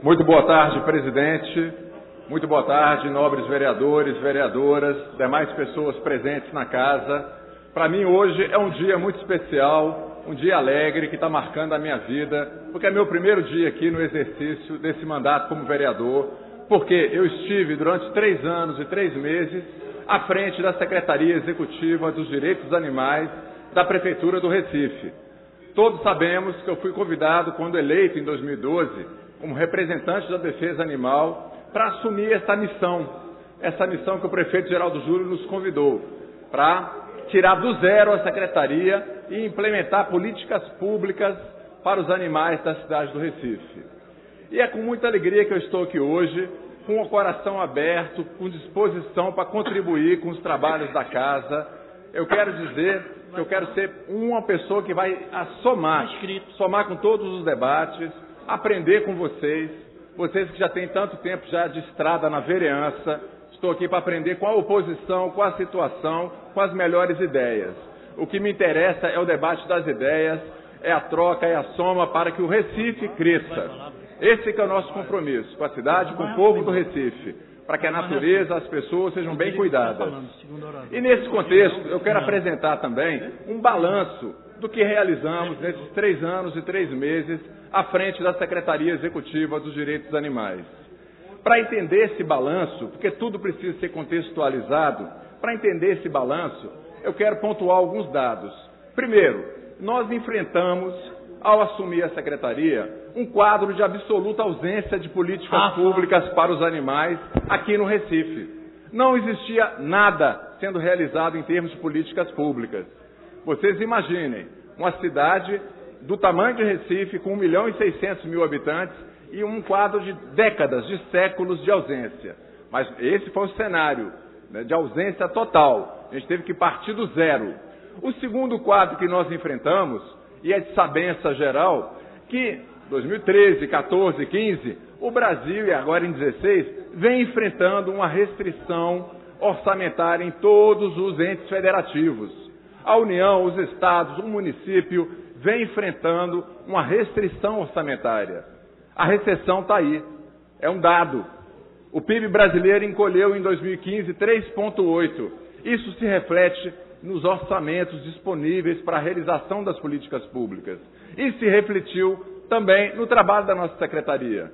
Muito boa tarde, presidente. Muito boa tarde, nobres vereadores, vereadoras, demais pessoas presentes na casa. Para mim hoje é um dia muito especial, um dia alegre que está marcando a minha vida, porque é meu primeiro dia aqui no exercício desse mandato como vereador, porque eu estive durante 3 anos e 3 meses à frente da Secretaria Executiva dos Direitos dos Animais da Prefeitura do Recife. Todos sabemos que eu fui convidado, quando eleito em 2012, como representante da defesa animal, para assumir essa missão que o prefeito Geraldo Júlio nos convidou, para tirar do zero a secretaria e implementar políticas públicas para os animais da cidade do Recife. E é com muita alegria que eu estou aqui hoje, com o coração aberto, com disposição para contribuir com os trabalhos da casa. Eu quero dizer que eu quero ser uma pessoa que vai somar com todos os debates, aprender com vocês que já têm tanto tempo já de estrada na vereança. Estou aqui para aprender com a oposição, com a situação, com as melhores ideias. O que me interessa é o debate das ideias, é a troca, é a soma para que o Recife cresça. Esse que é o nosso compromisso com a cidade, com o povo do Recife. para que a natureza, as pessoas sejam bem cuidadas. E nesse contexto, eu quero apresentar também um balanço do que realizamos nesses 3 anos e 3 meses à frente da Secretaria Executiva dos Direitos dos Animais. Para entender esse balanço, porque tudo precisa ser contextualizado, para entender esse balanço, eu quero pontuar alguns dados. Primeiro, nós enfrentamos, ao assumir a Secretaria, um quadro de absoluta ausência de políticas públicas para os animais aqui no Recife. Não existia nada sendo realizado em termos de políticas públicas. Vocês imaginem, uma cidade do tamanho de Recife, com 1.600.000 habitantes, e um quadro de décadas, de séculos de ausência. Mas esse foi o cenário, né, de ausência total. A gente teve que partir do zero. O segundo quadro que nós enfrentamos, e é de sabença geral, que 2013, 14, 15, o Brasil, e agora em 16, vem enfrentando uma restrição orçamentária em todos os entes federativos. A União, os estados, o município vem enfrentando uma restrição orçamentária. A recessão está aí, é um dado. O PIB brasileiro encolheu em 2015 3,8%. Isso se reflete nos orçamentos disponíveis para a realização das políticas públicas. E se refletiu também no trabalho da nossa secretaria.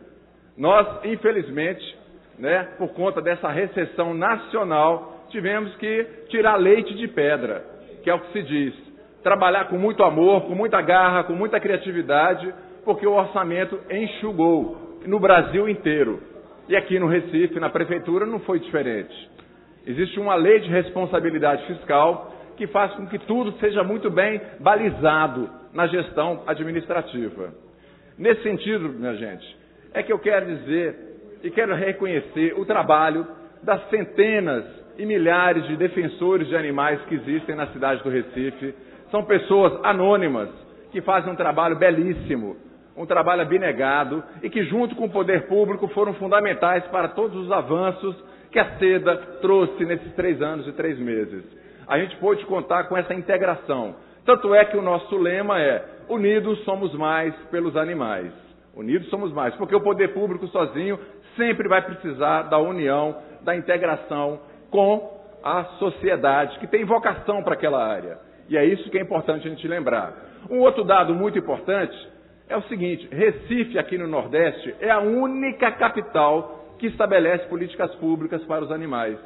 Nós, infelizmente, né, por conta dessa recessão nacional, tivemos que tirar leite de pedra, que é o que se diz. Trabalhar com muito amor, com muita garra, com muita criatividade, porque o orçamento enxugou no Brasil inteiro. E aqui no Recife, na Prefeitura, não foi diferente. Existe uma lei de responsabilidade fiscal que faz com que tudo seja muito bem balizado na gestão administrativa. Nesse sentido, minha gente, é que eu quero dizer e quero reconhecer o trabalho das centenas e milhares de defensores de animais que existem na cidade do Recife. São pessoas anônimas que fazem um trabalho belíssimo, um trabalho abnegado e que, junto com o poder público, foram fundamentais para todos os avanços que a SEDA trouxe nesses 3 anos e 3 meses. A gente pôde contar com essa integração. Tanto é que o nosso lema é: unidos somos mais pelos animais. Unidos somos mais, porque o poder público sozinho sempre vai precisar da união, da integração com a sociedade, que tem vocação para aquela área. E é isso que é importante a gente lembrar. Um outro dado muito importante é o seguinte: Recife, aqui no Nordeste, é a única capital que estabelece políticas públicas para os animais.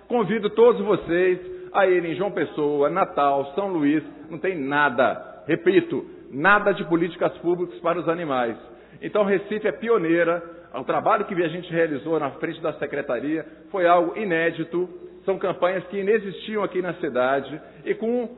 Convido todos vocês a irem em João Pessoa, Natal, São Luís, não tem nada, repito, nada de políticas públicas para os animais. Então, Recife é pioneira. O trabalho que a gente realizou na frente da Secretaria foi algo inédito. São campanhas que inexistiam aqui na cidade e com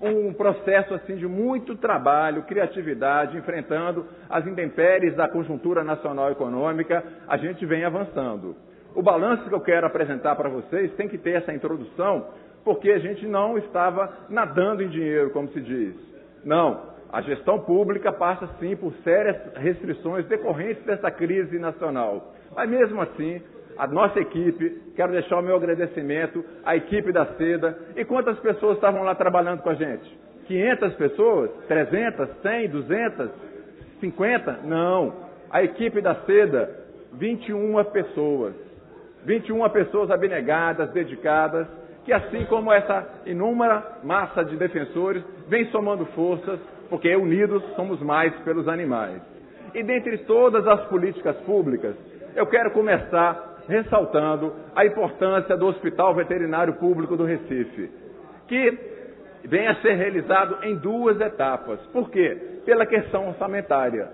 um processo assim de muito trabalho, criatividade, enfrentando as intempéries da conjuntura nacional econômica, a gente vem avançando. O balanço que eu quero apresentar para vocês tem que ter essa introdução, porque a gente não estava nadando em dinheiro, como se diz. Não, a gestão pública passa sim por sérias restrições decorrentes dessa crise nacional. Mas mesmo assim, a nossa equipe, quero deixar o meu agradecimento à equipe da SEDA. E quantas pessoas estavam lá trabalhando com a gente? 500 pessoas? 300? 100? 200? 50? Não. A equipe da SEDA, 21 pessoas. 21 pessoas abnegadas, dedicadas, que assim como essa inúmera massa de defensores, vem somando forças, porque unidos somos mais pelos animais. E dentre todas as políticas públicas, eu quero começar ressaltando a importância do Hospital Veterinário Público do Recife, que vem a ser realizado em 2 etapas. Por quê? Pela questão orçamentária.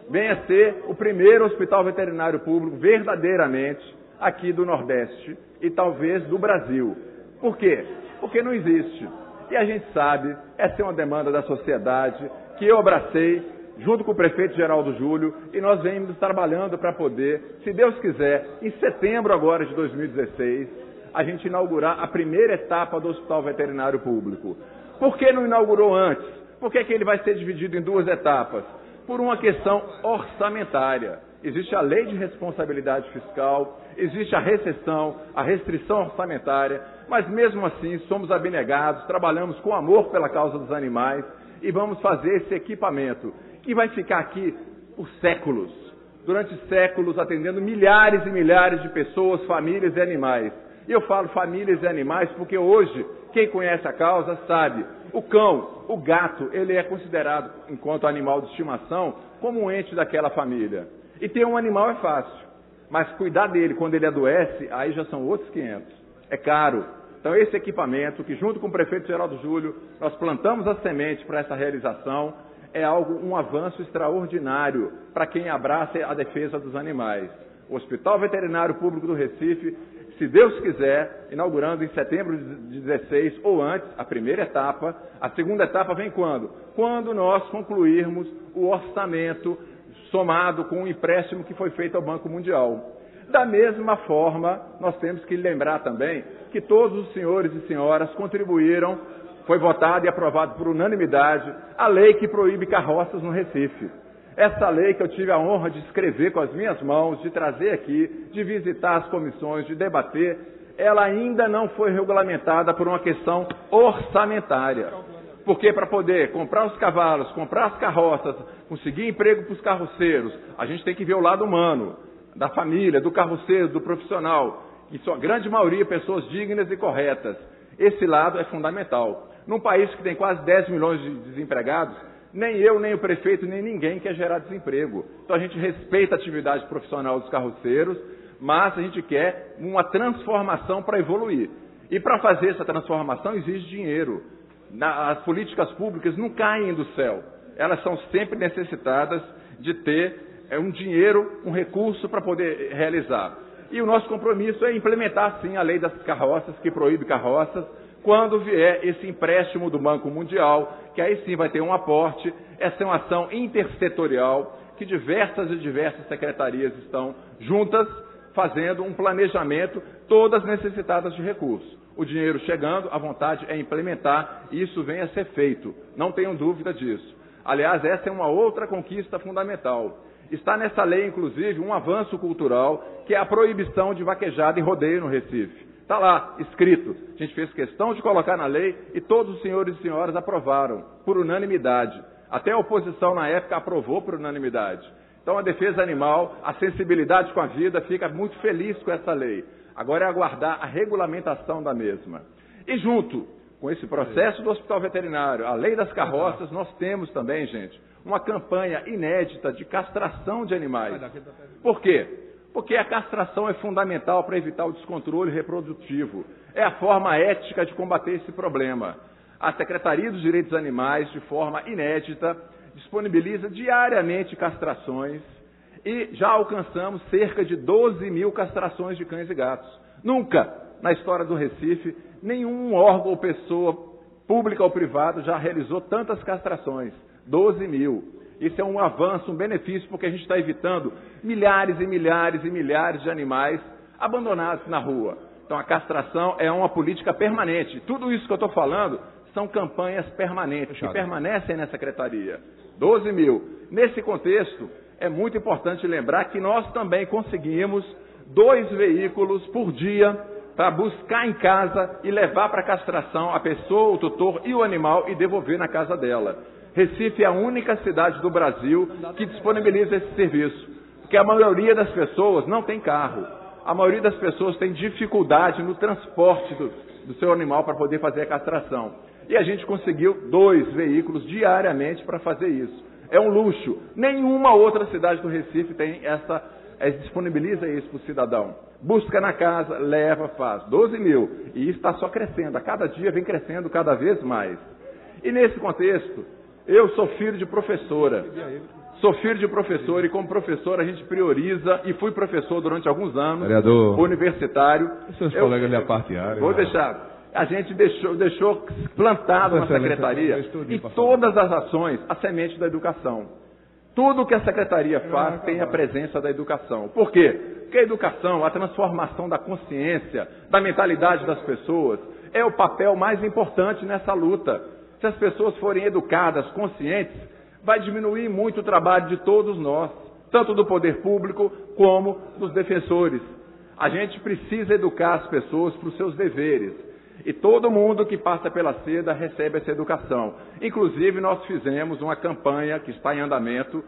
Vem a ser o primeiro hospital veterinário público verdadeiramente aqui do Nordeste e talvez do Brasil. Por quê? Porque não existe. E a gente sabe, essa é uma demanda da sociedade que eu abracei junto com o prefeito Geraldo Júlio, e nós vemos trabalhando para poder, se Deus quiser, em setembro agora de 2016, a gente inaugurar a primeira etapa do Hospital Veterinário Público. Por que não inaugurou antes? Por que ele vai ser dividido em 2 etapas? Por uma questão orçamentária. Existe a lei de responsabilidade fiscal, existe a recessão, a restrição orçamentária, mas mesmo assim somos abnegados, trabalhamos com amor pela causa dos animais e vamos fazer esse equipamento que vai ficar aqui por séculos. durante séculos, atendendo milhares e milhares de pessoas, famílias e animais. E eu falo famílias e animais porque hoje, quem conhece a causa sabe, o cão, o gato, ele é considerado, enquanto animal de estimação, como um ente daquela família. E ter um animal é fácil, mas cuidar dele quando ele adoece, aí já são outros 500. É caro. Então esse equipamento, que junto com o prefeito Geraldo Júlio, nós plantamos a semente para essa realização, é um avanço extraordinário para quem abraça a defesa dos animais. O Hospital Veterinário Público do Recife, se Deus quiser, inaugurando em setembro de 16 ou antes, a primeira etapa. A segunda etapa vem quando? Quando nós concluirmos o orçamento somado com o empréstimo que foi feito ao Banco Mundial. Da mesma forma, nós temos que lembrar também que todos os senhores e senhoras contribuíram, foi votado e aprovado por unanimidade, a lei que proíbe carroças no Recife. Essa lei que eu tive a honra de escrever com as minhas mãos, de trazer aqui, de visitar as comissões, de debater, ela ainda não foi regulamentada por uma questão orçamentária. Porque para poder comprar os cavalos, comprar as carroças, conseguir emprego para os carroceiros, a gente tem que ver o lado humano, da família, do carroceiro, do profissional, que são a grande maioria pessoas dignas e corretas. Esse lado é fundamental. Num país que tem quase 10 milhões de desempregados, nem eu, nem o prefeito, nem ninguém quer gerar desemprego. Então a gente respeita a atividade profissional dos carroceiros, mas a gente quer uma transformação para evoluir. E para fazer essa transformação exige dinheiro. As políticas públicas não caem do céu. Elas são sempre necessitadas de ter um dinheiro, um recurso para poder realizar. E o nosso compromisso é implementar, sim, a lei das carroças, que proíbe carroças, quando vier esse empréstimo do Banco Mundial, que aí sim vai ter um aporte. Essa é uma ação intersetorial, que diversas secretarias estão juntas, fazendo um planejamento, todas necessitadas de recursos. O dinheiro chegando, a vontade é implementar, e isso vem a ser feito, não tenham dúvida disso. Aliás, essa é uma outra conquista fundamental. Está nessa lei, inclusive, um avanço cultural, que é a proibição de vaquejada e rodeio no Recife. Está lá, escrito. A gente fez questão de colocar na lei e todos os senhores e senhoras aprovaram, por unanimidade. Até a oposição, na época, aprovou por unanimidade. Então, a defesa animal, a sensibilidade com a vida, fica muito feliz com essa lei. Agora é aguardar a regulamentação da mesma. E junto com esse processo do Hospital Veterinário, a lei das carroças, nós temos também, gente, uma campanha inédita de castração de animais. Por quê? Porque a castração é fundamental para evitar o descontrole reprodutivo. É a forma ética de combater esse problema. A Secretaria dos Direitos Animais, de forma inédita, disponibiliza diariamente castrações e já alcançamos cerca de 12 mil castrações de cães e gatos. Nunca, na história do Recife, nenhum órgão ou pessoa, pública ou privada, já realizou tantas castrações. 12 mil. Isso é um avanço, um benefício, porque a gente está evitando milhares e milhares e milhares de animais abandonados na rua. Então a castração é uma política permanente. Tudo isso que eu estou falando são campanhas permanentes, que permanecem na Secretaria. 12 mil. Nesse contexto, é muito importante lembrar que nós também conseguimos 2 veículos por dia para buscar em casa e levar para a castração a pessoa, o tutor e o animal e devolver na casa dela. Recife é a única cidade do Brasil que disponibiliza esse serviço, porque a maioria das pessoas não tem carro. A maioria das pessoas tem dificuldade no transporte do seu animal para poder fazer a castração. E a gente conseguiu 2 veículos diariamente para fazer isso. É um luxo. Nenhuma outra cidade do Recife tem disponibiliza isso para o cidadão. Busca na casa, leva, faz. 12 mil. E isso está só crescendo. A cada dia vem crescendo cada vez mais. E nesse contexto, eu sou filho de professora. Sou filho de professor e como professor a gente prioriza, e fui professor durante alguns anos, vereador, universitário. Os seus colegas lhe apartearam. Vou deixar. A gente deixou plantado na secretaria e todas as ações, a semente da educação. Tudo que a secretaria faz tem a presença da educação. Por quê? Porque a educação, a transformação da consciência, da mentalidade das pessoas, é o papel mais importante nessa luta. Se as pessoas forem educadas, conscientes, vai diminuir muito o trabalho de todos nós, tanto do poder público como dos defensores. A gente precisa educar as pessoas para os seus deveres. E todo mundo que passa pela seda recebe essa educação. Inclusive, nós fizemos uma campanha que está em andamento,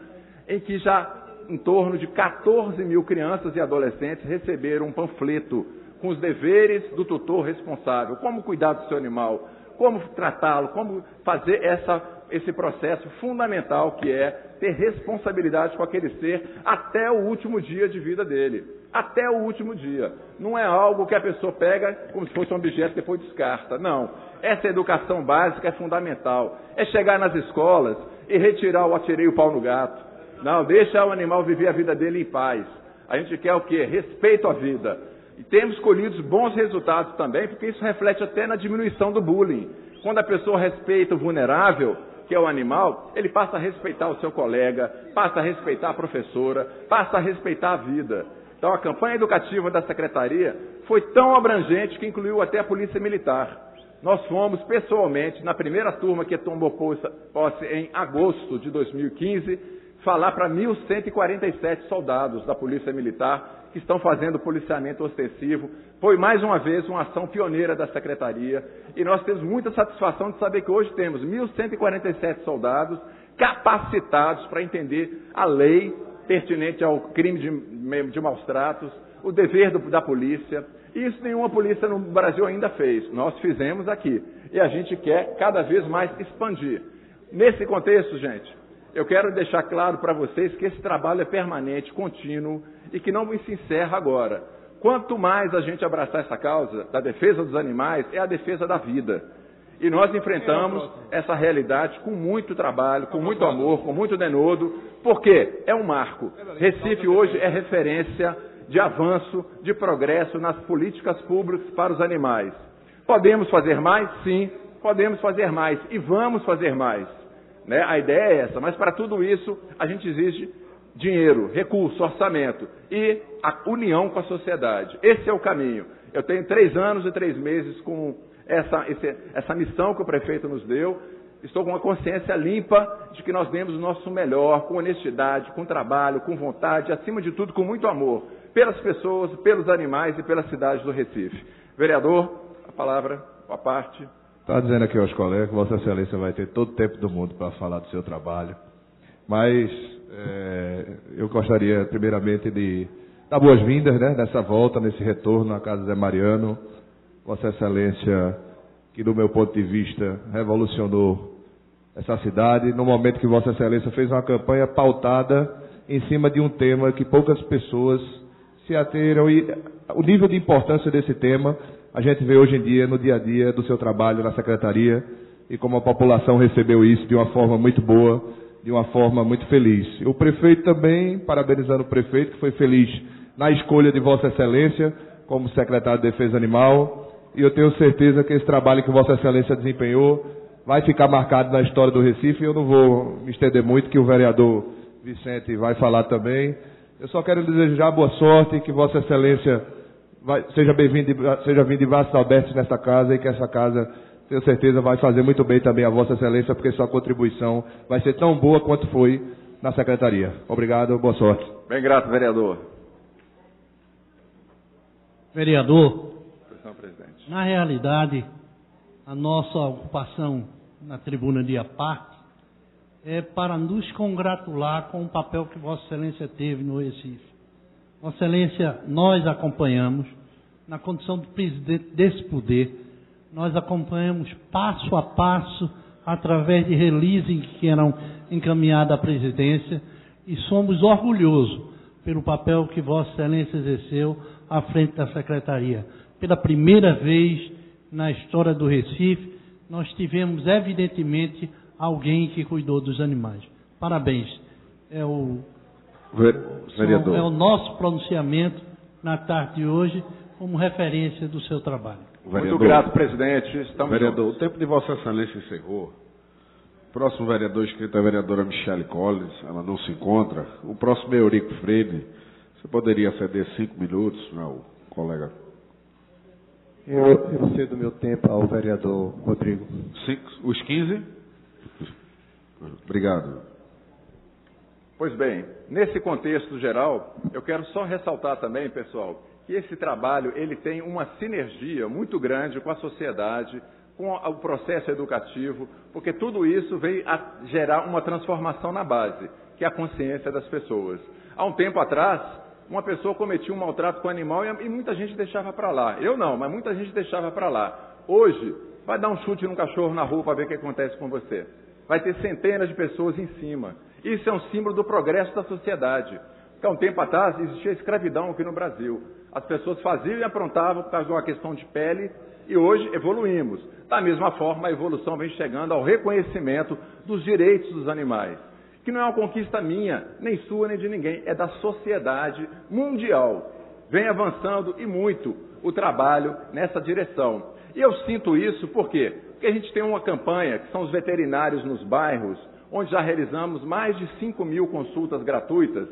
em que já em torno de 14 mil crianças e adolescentes receberam um panfleto com os deveres do tutor responsável, como cuidar do seu animal, como tratá-lo, como fazer esse processo fundamental que é ter responsabilidade com aquele ser até o último dia de vida dele. Até o último dia. Não é algo que a pessoa pega como se fosse um objeto e depois descarta. Não. Essa educação básica é fundamental. É chegar nas escolas e retirar o atirei o pau no gato. Não, deixa o animal viver a vida dele em paz. A gente quer o quê? Respeito à vida. E temos colhido bons resultados também, porque isso reflete até na diminuição do bullying. Quando a pessoa respeita o vulnerável, que é o animal, ele passa a respeitar o seu colega, passa a respeitar a professora, passa a respeitar a vida. Então a campanha educativa da Secretaria foi tão abrangente que incluiu até a Polícia Militar. Nós fomos pessoalmente, na primeira turma que tomou posse em agosto de 2015, falar para 1.147 soldados da Polícia Militar que estão fazendo policiamento ostensivo. Foi mais uma vez uma ação pioneira da Secretaria e nós temos muita satisfação de saber que hoje temos 1.147 soldados capacitados para entender a lei pertinente ao crime de maus tratos, o dever da polícia. Isso nenhuma polícia no Brasil ainda fez. Nós fizemos aqui. E a gente quer cada vez mais expandir. Nesse contexto, gente, eu quero deixar claro para vocês que esse trabalho é permanente, contínuo e que não se encerra agora. Quanto mais a gente abraçar essa causa da defesa dos animais, é a defesa da vida. E nós enfrentamos essa realidade com muito trabalho, com muito amor, com muito denodo, porque é um marco. Recife hoje é referência de avanço, de progresso nas políticas públicas para os animais. Podemos fazer mais? Sim, podemos fazer mais e vamos fazer mais. Né? A ideia é essa, mas para tudo isso a gente exige dinheiro, recurso, orçamento e a união com a sociedade. Esse é o caminho. Eu tenho 3 anos e 3 meses com essa missão que o prefeito nos deu. Estou com uma consciência limpa de que nós demos o nosso melhor, com honestidade, com trabalho, com vontade, acima de tudo com muito amor, pelas pessoas, pelos animais e pela cidade do Recife. Vereador, a palavra, a parte. Está dizendo aqui aos colegas que Vossa Excelência vai ter todo o tempo do mundo para falar do seu trabalho, mas eu gostaria primeiramente de dar boas-vindas, né, nessa volta, nesse retorno à Casa Zé Mariano. Vossa Excelência, que do meu ponto de vista revolucionou essa cidade, no momento que Vossa Excelência fez uma campanha pautada em cima de um tema que poucas pessoas se ateram, e o nível de importância desse tema a gente vê hoje em dia, no dia a dia do seu trabalho na Secretaria, e como a população recebeu isso de uma forma muito boa, de uma forma muito feliz. O prefeito também, parabenizando o prefeito, que foi feliz na escolha de Vossa Excelência como secretário de Defesa Animal, e eu tenho certeza que esse trabalho que Vossa Excelência desempenhou vai ficar marcado na história do Recife. Eu não vou me estender muito, que o vereador Vicente vai falar também. Eu só quero desejar boa sorte, que Vossa Excelência seja vindo de braços abertos nesta casa, e que essa casa, tenho certeza, vai fazer muito bem também a Vossa Excelência, porque sua contribuição vai ser tão boa quanto foi na Secretaria. Obrigado, boa sorte. Bem grato, vereador. Vereador, presidente. Na realidade, a nossa ocupação na tribuna de parte é para nos congratular com o papel que Vossa Excelência teve no Recife. Vossa Excelência, nós acompanhamos, na condição de presidente desse poder, nós acompanhamos passo a passo, através de releases que eram encaminhados à presidência, e somos orgulhosos pelo papel que Vossa Excelência exerceu à frente da Secretaria. Pela primeira vez na história do Recife, nós tivemos, evidentemente, alguém que cuidou dos animais. Parabéns. É o nosso pronunciamento na tarde de hoje como referência do seu trabalho. Muito grato, presidente. Vereador, o tempo de Vossa Excelência encerrou. O próximo vereador inscrito é a vereadora Michele Collins, ela não se encontra. O próximo é Eurico Freire. Você poderia ceder 5 minutos ao colega? Eu cedo meu tempo ao vereador Rodrigo. Os 15? Obrigado. Pois bem, nesse contexto geral, eu quero só ressaltar também, pessoal, que esse trabalho ele tem uma sinergia muito grande com a sociedade, com o processo educativo, porque tudo isso vem a gerar uma transformação na base, que é a consciência das pessoas. Há um tempo atrás, uma pessoa cometia um maltrato com o animal e muita gente deixava para lá. Eu não, mas muita gente deixava para lá. Hoje, vai dar um chute num cachorro na rua para ver o que acontece com você. Vai ter centenas de pessoas em cima. Isso é um símbolo do progresso da sociedade. Porque há um tempo atrás existia escravidão aqui no Brasil. As pessoas faziam e aprontavam por causa de uma questão de pele e hoje evoluímos. Da mesma forma, a evolução vem chegando ao reconhecimento dos direitos dos animais, que não é uma conquista minha, nem sua, nem de ninguém, é da sociedade mundial. Vem avançando e muito o trabalho nessa direção. E eu sinto isso por quê? Porque a gente tem uma campanha, que são os veterinários nos bairros, onde já realizamos mais de 5.000 consultas gratuitas,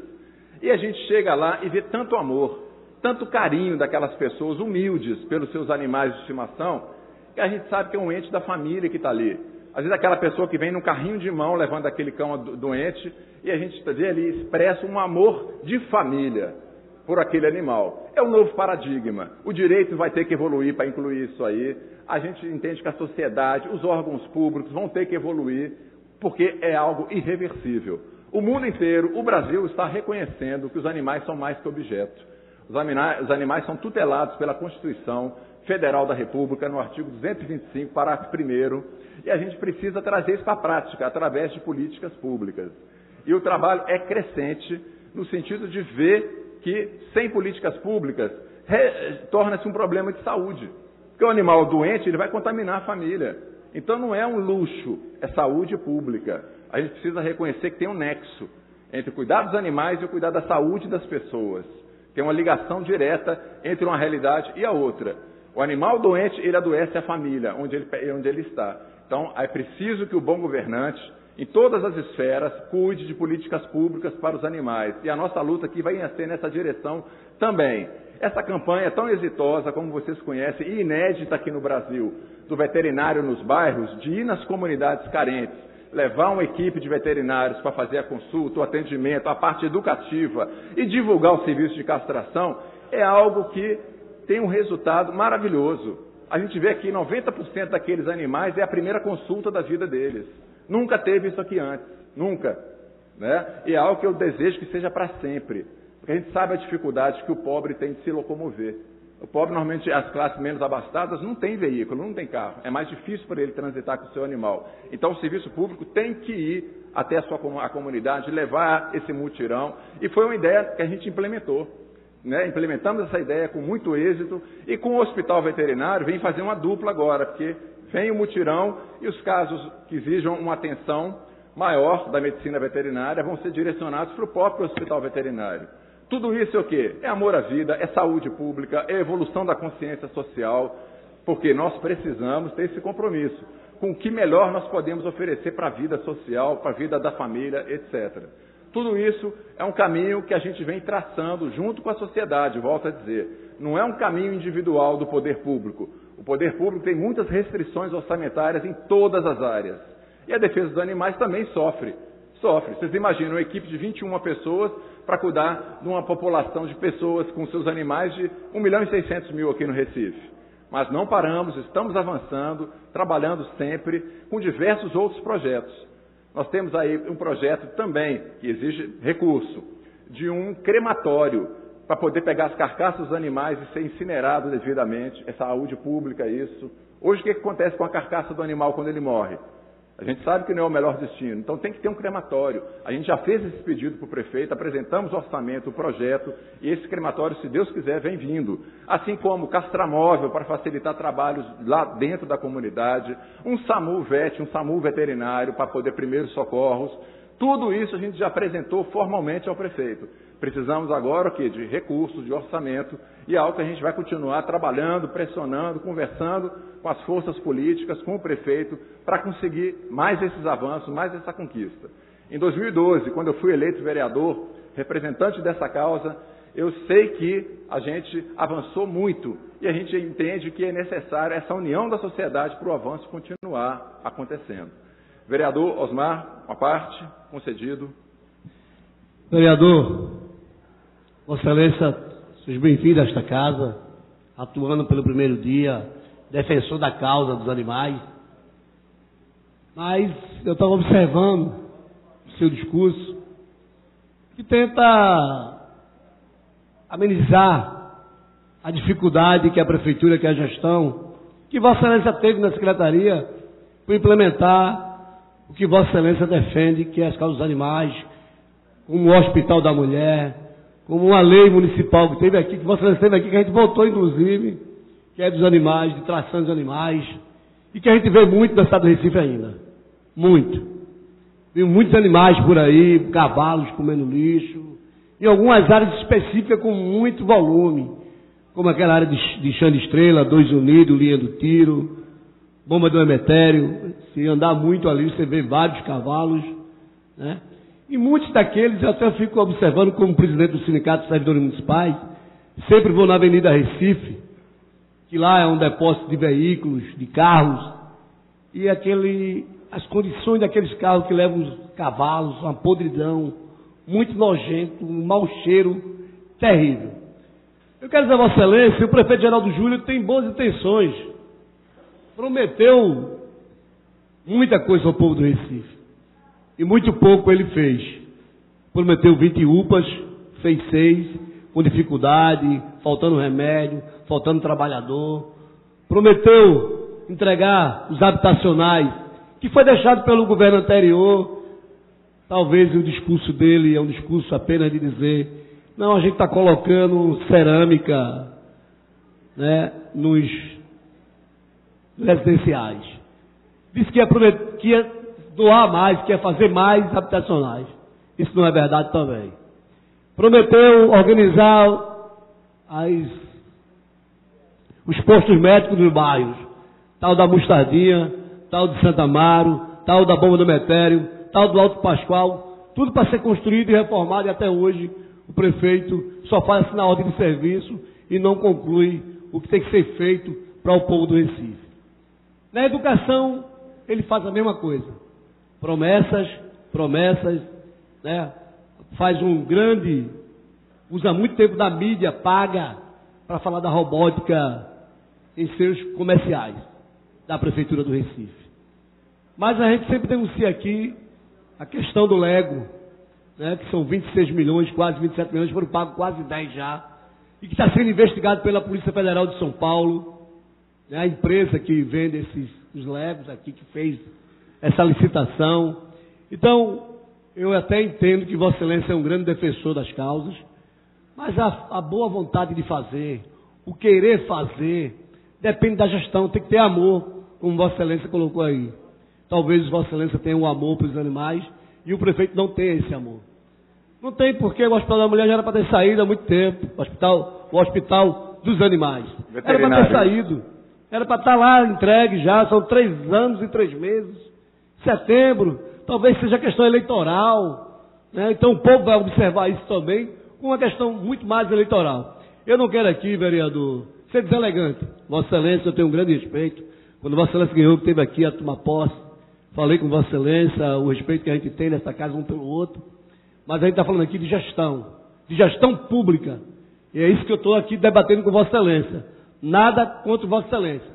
e a gente chega lá e vê tanto amor, tanto carinho daquelas pessoas humildes pelos seus animais de estimação, que a gente sabe que é um ente da família que está ali. Às vezes aquela pessoa que vem num carrinho de mão levando aquele cão doente, e a gente vê ali, expressa um amor de família por aquele animal. É um novo paradigma. O direito vai ter que evoluir para incluir isso aí. A gente entende que a sociedade, os órgãos públicos vão ter que evoluir, porque é algo irreversível. O mundo inteiro, o Brasil, está reconhecendo que os animais são mais que objeto. Os animais são tutelados pela Constituição Federal da República, no artigo 225, parágrafo 1º, e a gente precisa trazer isso para a prática, através de políticas públicas. E o trabalho é crescente, no sentido de ver que, sem políticas públicas, torna-se um problema de saúde. Porque o animal doente, ele vai contaminar a família. Então não é um luxo, é saúde pública. A gente precisa reconhecer que tem um nexo entre o cuidar dos animais e o cuidar da saúde das pessoas. Tem uma ligação direta entre uma realidade e a outra. O animal doente, ele adoece a família, onde ele está. Então, é preciso que o bom governante, em todas as esferas, cuide de políticas públicas para os animais. E a nossa luta aqui vai ser nessa direção também. Essa campanha tão exitosa, como vocês conhecem, e inédita aqui no Brasil, do veterinário nos bairros, de ir nas comunidades carentes, levar uma equipe de veterinários para fazer a consulta, o atendimento, a parte educativa e divulgar o serviço de castração, é algo que tem um resultado maravilhoso. A gente vê aqui 90% daqueles animais é a primeira consulta da vida deles. Nunca teve isso aqui antes, nunca. Né? E é algo que eu desejo que seja para sempre. Porque a gente sabe a dificuldade que o pobre tem de se locomover. O pobre, normalmente, as classes menos abastadas, não tem veículo, não tem carro. É mais difícil para ele transitar com o seu animal. Então, o serviço público tem que ir até a comunidade, levar esse mutirão. E foi uma ideia que a gente implementou. Né? Implementamos essa ideia com muito êxito. E com o hospital veterinário, vem fazer uma dupla agora, porque vem o mutirão e os casos que exijam uma atenção maior da medicina veterinária vão ser direcionados para o próprio hospital veterinário. Tudo isso é o quê? É amor à vida, é saúde pública, é evolução da consciência social, porque nós precisamos ter esse compromisso com o que melhor nós podemos oferecer para a vida social, para a vida da família, etc. Tudo isso é um caminho que a gente vem traçando junto com a sociedade, volto a dizer. Não é um caminho individual do poder público. O poder público tem muitas restrições orçamentárias em todas as áreas. E a defesa dos animais também sofre. Vocês imaginam uma equipe de 21 pessoas para cuidar de uma população de pessoas com seus animais de 1.600.000 aqui no Recife. Mas não paramos, estamos avançando, trabalhando sempre com diversos outros projetos. Nós temos aí um projeto também que exige recurso, de um crematório, para poder pegar as carcaças dos animais e ser incinerado devidamente. É saúde pública isso. Hoje o que acontece com a carcaça do animal quando ele morre? A gente sabe que não é o melhor destino, então tem que ter um crematório. A gente já fez esse pedido para o prefeito, apresentamos o orçamento, o projeto, e esse crematório, se Deus quiser, vem vindo. Assim como castramóvel para facilitar trabalhos lá dentro da comunidade, um SAMU VET, um SAMU veterinário para poder primeiros socorros. Tudo isso a gente já apresentou formalmente ao prefeito. Precisamos agora o quê? De recursos, de orçamento, e é algo que a gente vai continuar trabalhando, pressionando, conversando com as forças políticas, com o prefeito, para conseguir mais esses avanços, mais essa conquista. Em 2012, quando eu fui eleito vereador, representante dessa causa, eu sei que a gente avançou muito e a gente entende que é necessária essa união da sociedade para o avanço continuar acontecendo. Vereador Osmar, uma parte, concedido. Vereador, Vossa Excelência, seja bem-vindo a esta casa, atuando pelo primeiro dia defensor da causa dos animais, mas eu estava observando o seu discurso, que tenta amenizar a dificuldade que a Prefeitura, que a gestão, que Vossa Excelência teve na Secretaria, por implementar o que Vossa Excelência defende, que é as causas dos animais, como o Hospital da Mulher, como uma lei municipal que teve aqui, que Vossa Excelência teve aqui, que a gente votou, inclusive, que é dos animais, de tração dos animais, e que a gente vê muito na cidade do Recife ainda. Muito. Tem muitos animais por aí, cavalos comendo lixo, em algumas áreas específicas com muito volume, como aquela área de Chã de Estrela, Dois Unidos, Linha do Tiro, Bomba do Emetério. Se andar muito ali, você vê vários cavalos, né? E muitos daqueles, eu até fico observando como presidente do Sindicato de Servidores Municipais, sempre vou na Avenida Recife, que lá é um depósito de veículos, de carros, e as condições daqueles carros que levam os cavalos, uma podridão, muito nojento, um mau cheiro terrível. Eu quero dizer a Vossa Excelência, o prefeito Geraldo Júlio tem boas intenções, prometeu muita coisa ao povo do Recife, e muito pouco ele fez. Prometeu 20 UPAs, fez 6, com dificuldade, faltando remédio, faltando trabalhador. Prometeu entregar os habitacionais, que foi deixado pelo governo anterior. Talvez o discurso dele é um discurso apenas de dizer, não, a gente está colocando cerâmica, né, nos residenciais. Disse que ia doar mais, que ia fazer mais habitacionais. Isso não é verdade também. Prometeu organizar os postos médicos dos bairros, tal da Mostardinha, tal de Santa Amaro, tal da Bomba do Emetério, tal do Alto Pascoal, tudo para ser construído e reformado, e até hoje o prefeito só faz assinar a ordem de serviço e não conclui o que tem que ser feito para o povo do Recife. Na educação, ele faz a mesma coisa. Promessas, né? Faz usa muito tempo da mídia paga para falar da robótica em seus comerciais da Prefeitura do Recife. Mas a gente sempre denuncia aqui a questão do Lego, né? Que são 26 milhões, quase 27 milhões, foram pagos quase 10 já, e que está sendo investigado pela Polícia Federal de São Paulo, né? A empresa que vende os Legos aqui, que fez essa licitação. Então, eu até entendo que Vossa Excelência é um grande defensor das causas, mas a boa vontade de fazer, o querer fazer, depende da gestão, tem que ter amor, como Vossa Excelência colocou aí. Talvez Vossa Excelência tenha um amor para os animais e o prefeito não tenha esse amor. Não tem, porque o Hospital da Mulher já era para ter saído há muito tempo, o hospital dos animais. Era para ter saído, era para estar lá entregue já, são 3 anos e 3 meses. Setembro, talvez seja questão eleitoral, né? Então o povo vai observar isso também, com uma questão muito mais eleitoral. Eu não quero aqui, vereador, ser deselegante. Vossa Excelência, eu tenho um grande respeito. Quando Vossa Excelência ganhou, que teve aqui a tomar posse, falei com Vossa Excelência o respeito que a gente tem nessa casa um pelo outro, mas a gente está falando aqui de gestão pública, e é isso que eu estou aqui debatendo com Vossa Excelência. Nada contra Vossa Excelência.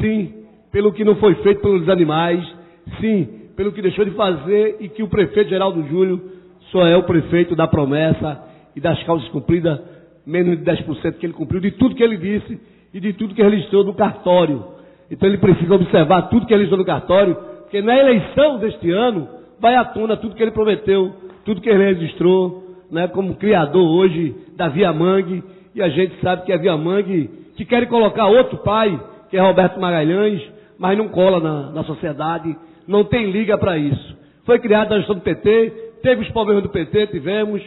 Sim, pelo que não foi feito pelos animais, sim, pelo que deixou de fazer, e que o prefeito Geraldo Júlio só é o prefeito da promessa e das causas cumpridas, menos de 10% que ele cumpriu, de tudo que ele disse e de tudo que ele registrou no cartório. Então ele precisa observar tudo que ele registrou no cartório, porque na eleição deste ano vai à tona tudo que ele prometeu, tudo que ele registrou, né, como criador hoje da Via Mangue, e a gente sabe que a Via Mangue, que quer colocar outro pai, que é Roberto Magalhães, mas não cola na sociedade, não tem liga para isso. Foi criada a gestão do PT, teve os problemas do PT, tivemos,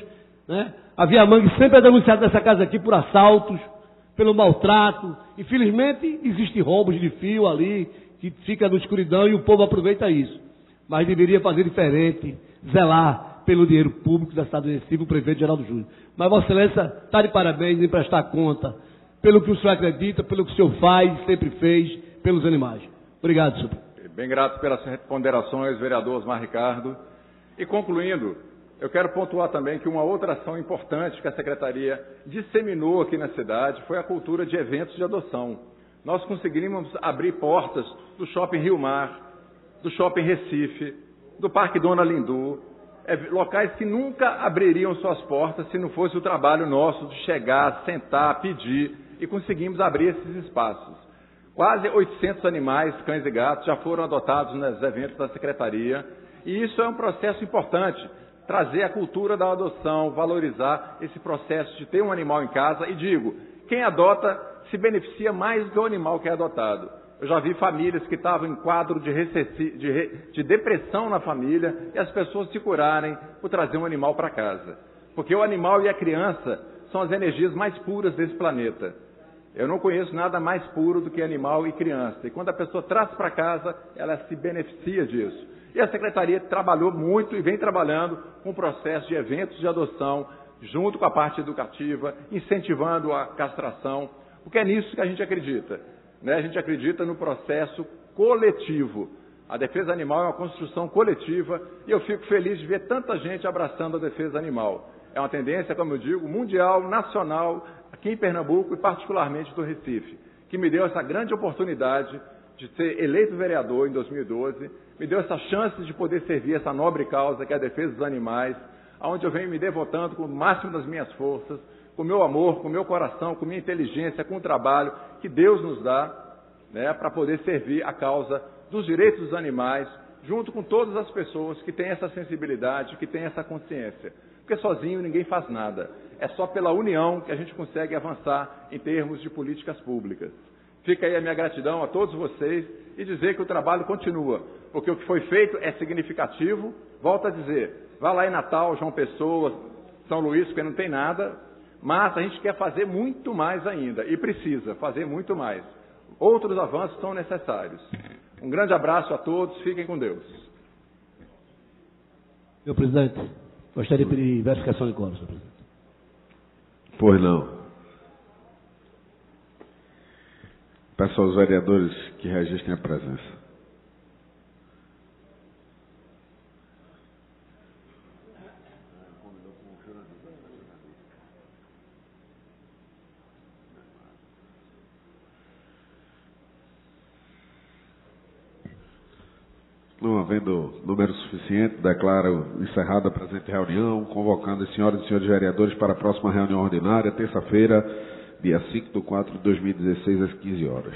né? A Via Mangue sempre é denunciada nessa casa aqui por assaltos, pelo maltrato. Infelizmente, existem roubos de fio ali, que fica na escuridão e o povo aproveita isso. Mas deveria fazer diferente, zelar pelo dinheiro público da cidade do Recife, o prefeito Geraldo Júlio. Mas Vossa Excelência está de parabéns em prestar conta pelo que o senhor acredita, pelo que o senhor faz, sempre fez, pelos animais. Obrigado, senhor. Bem grato pelas ponderações, vereador Osmar Ricardo. E concluindo, eu quero pontuar também que uma outra ação importante que a Secretaria disseminou aqui na cidade foi a cultura de eventos de adoção. nós conseguiríamos abrir portas do Shopping Rio Mar, do Shopping Recife, do Parque Dona Lindu, locais que nunca abririam suas portas se não fosse o trabalho nosso de chegar, sentar, pedir, e conseguimos abrir esses espaços. Quase 800 animais, cães e gatos, já foram adotados nos eventos da Secretaria, e isso é um processo importante, trazer a cultura da adoção, valorizar esse processo de ter um animal em casa, e digo, quem adota se beneficia mais do que o animal que é adotado. Eu já vi famílias que estavam em quadro de depressão na família e as pessoas se curarem por trazer um animal para casa. Porque o animal e a criança são as energias mais puras desse planeta. Eu não conheço nada mais puro do que animal e criança. E quando a pessoa traz para casa, ela se beneficia disso. E a Secretaria trabalhou muito e vem trabalhando com o processo de eventos de adoção, junto com a parte educativa, incentivando a castração, porque é nisso que a gente acredita. A gente acredita no processo coletivo. A defesa animal é uma construção coletiva e eu fico feliz de ver tanta gente abraçando a defesa animal. É uma tendência, como eu digo, mundial, nacional, aqui em Pernambuco e particularmente do Recife, que me deu essa grande oportunidade de ser eleito vereador em 2012, me deu essa chance de poder servir essa nobre causa que é a defesa dos animais, onde eu venho me devotando com o máximo das minhas forças, com o meu amor, com o meu coração, com a minha inteligência, com o trabalho que Deus nos dá, para poder servir a causa dos direitos dos animais, junto com todas as pessoas que têm essa sensibilidade, que têm essa consciência. Porque sozinho ninguém faz nada. É só pela união que a gente consegue avançar em termos de políticas públicas. Fica aí a minha gratidão a todos vocês e dizer que o trabalho continua, porque o que foi feito é significativo. Volto a dizer, vá lá em Natal, João Pessoa, São Luís, porque não tem nada, mas a gente quer fazer muito mais ainda e precisa fazer muito mais. Outros avanços são necessários. Um grande abraço a todos, fiquem com Deus. Senhor presidente, gostaria de pedir verificação de quórum, senhor presidente. Pois não. Peço aos vereadores que registrem a presença. Não havendo número suficiente, declaro encerrada a presente reunião, convocando as senhoras e senhores vereadores para a próxima reunião ordinária, terça-feira, dia 5/4/2016, às 15 horas.